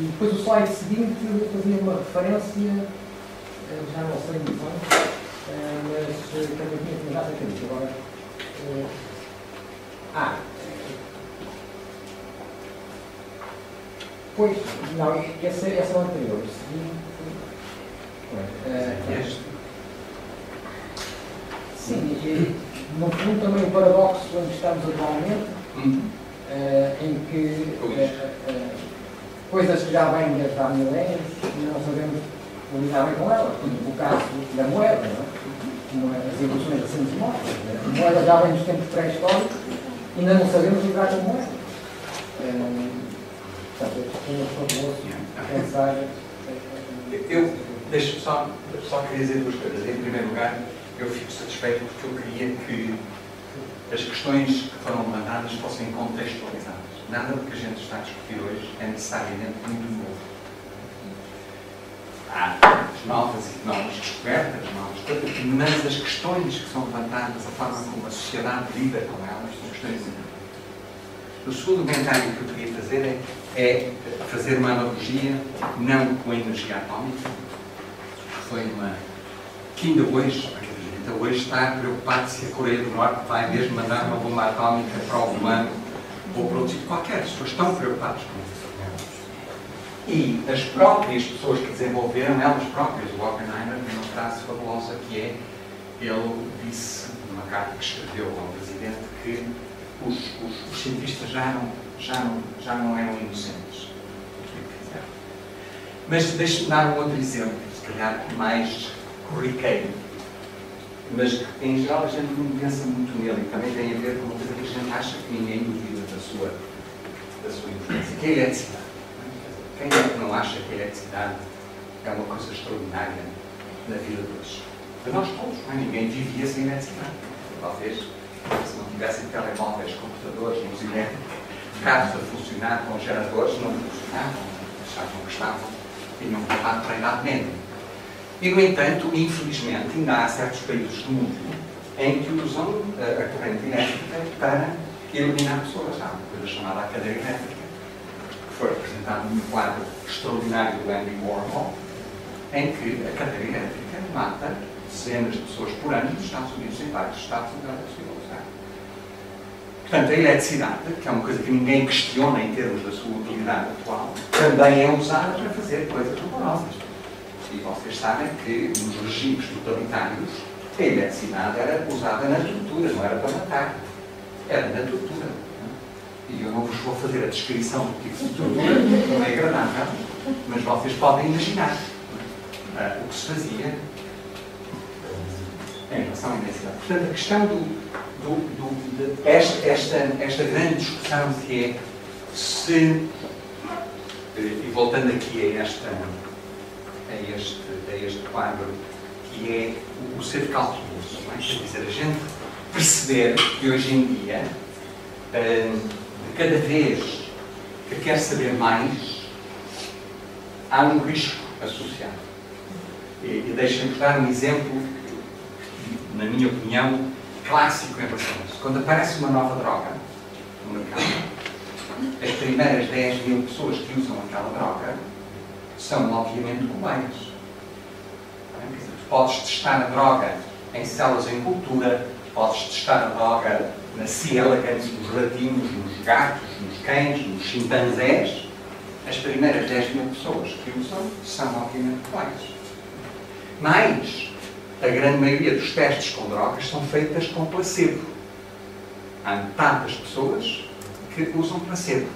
E depois o slide seguinte fazia uma referência, já não sei muito bem, mas também tinha que mudar a cabeça. Agora, pois, não, essa é o anterior. O seguinte, sim, e, no fundo também o paradoxo onde estamos atualmente, em que coisas que já vêm desde há milénios e não sabemos lidar bem com elas, como o caso da moeda, não é? Como as evoluções assim nos mostram. A moeda já vem dos tempos pré-históricos e ainda não sabemos lidar com a moeda. Portanto, é fabuloso pensar. Eu deixo só queria dizer 2 coisas. Em primeiro lugar, eu fico satisfeito porque eu queria que as questões que foram levantadas fossem contextualizadas. Nada do que a gente está a discutir hoje é necessariamente muito novo. Há novas descobertas, mas as questões que são levantadas, a forma como a sociedade lida com elas, são questões importantes. O segundo comentário que eu queria fazer é fazer uma analogia, não com a energia atómica, que foi uma que ainda hoje está preocupado se a Coreia do Norte vai mesmo mandar uma bomba atómica para o humano ou para outro sítio qualquer. As pessoas estão preocupadas com isso. E as próprias pessoas que desenvolveram, elas próprias, o Oppenheimer tem uma frase fabulosa que é, ele disse numa carta que escreveu ao Presidente, que os cientistas já não eram inocentes. Mas deixe-me dar um outro exemplo, se calhar mais corriqueiro, mas que em geral a gente não pensa muito nele e também tem a ver com uma coisa que a gente acha que ninguém duvida da sua importância, que é a eletricidade. Quem é que não acha que a eletricidade é uma coisa extraordinária na vida de hoje? Para nós todos, não é? Ninguém vivia sem eletricidade. Talvez, se não tivessem telemóveis, computadores, luz elétrica, carros a funcionar com geradores, não funcionavam, achavam que estavam, tinham voltado para a Idade Média. E, no entanto, infelizmente, ainda há certos países do mundo em que usam a corrente elétrica para iluminar pessoas. Há uma coisa chamada a cadeira elétrica, que foi representada num quadro extraordinário do Andy Warhol, em que a cadeira elétrica mata dezenas de pessoas por ano nos Estados Unidos, em vários estados onde ela é possível usar. Portanto, a eletricidade, que é uma coisa que ninguém questiona em termos da sua utilidade atual, também é usada para fazer coisas horrorosas. E vocês sabem que nos regimes totalitários a eletricidade era usada na tortura, não era para matar. Era na tortura. E eu não vos vou fazer a descrição do tipo de tortura, não é agradável, mas vocês podem imaginar o que se fazia em relação à eletricidade. Portanto, a questão esta grande discussão que é se, e voltando aqui a este quadro, que é o ser cauteloso, não é? Quer dizer, a gente perceber que hoje em dia, cada vez que quer saber mais, há um risco associado. E deixem-me dar um exemplo, na minha opinião, clássico em relação a isso. Quando aparece uma nova droga no mercado, as primeiras 10 mil pessoas que usam aquela droga são, obviamente, cobaias. Tu podes testar a droga em células em cultura, podes testar a droga na C. elegans, nos ratinhos, nos gatos, nos cães, nos chimpanzés. As primeiras 10 mil pessoas que usam são, obviamente, cobaias. Mas a grande maioria dos testes com drogas são feitas com placebo. Há metade das pessoas que usam placebo.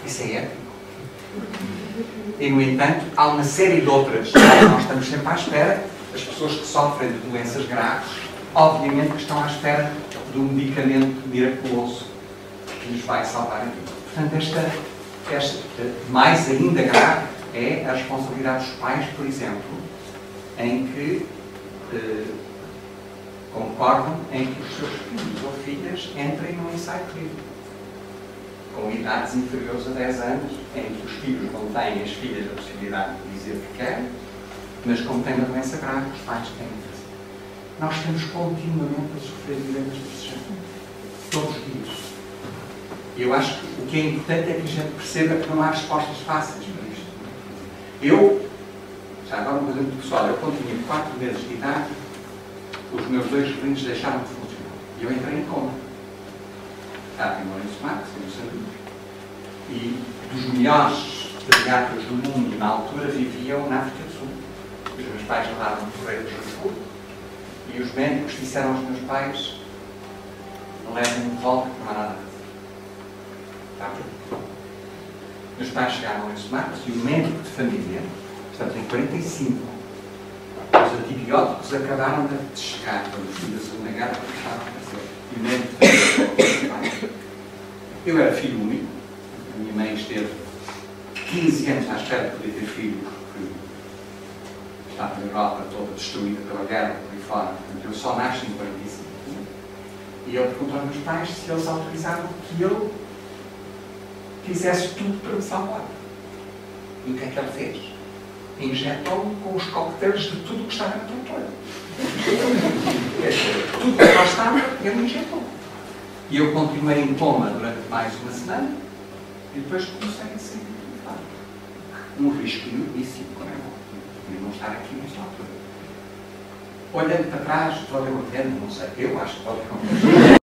Isso é ético. E, no entanto, há uma série de outras. Nós estamos sempre à espera. As pessoas que sofrem de doenças graves, obviamente que estão à espera de um medicamento miraculoso que lhes vai salvar a vida. Portanto, mais ainda grave é a responsabilidade dos pais, por exemplo, em que concordam em que os seus filhos ou filhas entrem num ensaio clínico com idades inferiores a 10 anos, em que os filhos não têm, as filhas, a possibilidade de dizer o que querem, mas como têm uma doença grave, os pais têm que fazer. Nós estamos continuamente a sofrer violentas desse género. Todos os dias. E eu acho que o que é importante é que a gente perceba que não há respostas fáceis para isto. Já agora uma coisa muito pessoal, eu quando tinha 4 meses de idade, os meus 2 rins deixaram de funcionar. E eu entrei em coma. Estava em Lourenço Marques, em Moçambique. E dos melhores pediatras do mundo, na altura, viviam na África do Sul. Os meus pais levaram-me por Correio de Sul e os médicos disseram aos meus pais: levem-me de volta, que não há nada a fazer. Meus pais chegaram a Lourenço Marques e o médico de família, portanto em 45, os antibióticos acabaram de chegar para o fim da Segunda Guerra, porque estavam a fazer. E o médico de família, eu era filho único, a minha mãe esteve 15 anos à espera de poder ter filhos, porque estava na Europa toda destruída pela guerra, por aí fora. Portanto, eu só nasci em 45. E ele perguntou aos meus pais se eles autorizavam que eu fizesse tudo para me salvar. E o que é que ele fez? Injetou-me com os coquetéis de tudo o que estava na tonteira. Tudo que lá estava, ele injetou. E eu continuei em coma durante mais uma semana e depois comecei a ser infectado. Um risco enormíssimo, como é bom. E não estar aqui nesta altura. Olhando para trás, pode acontecer, não sei, eu acho que pode acontecer.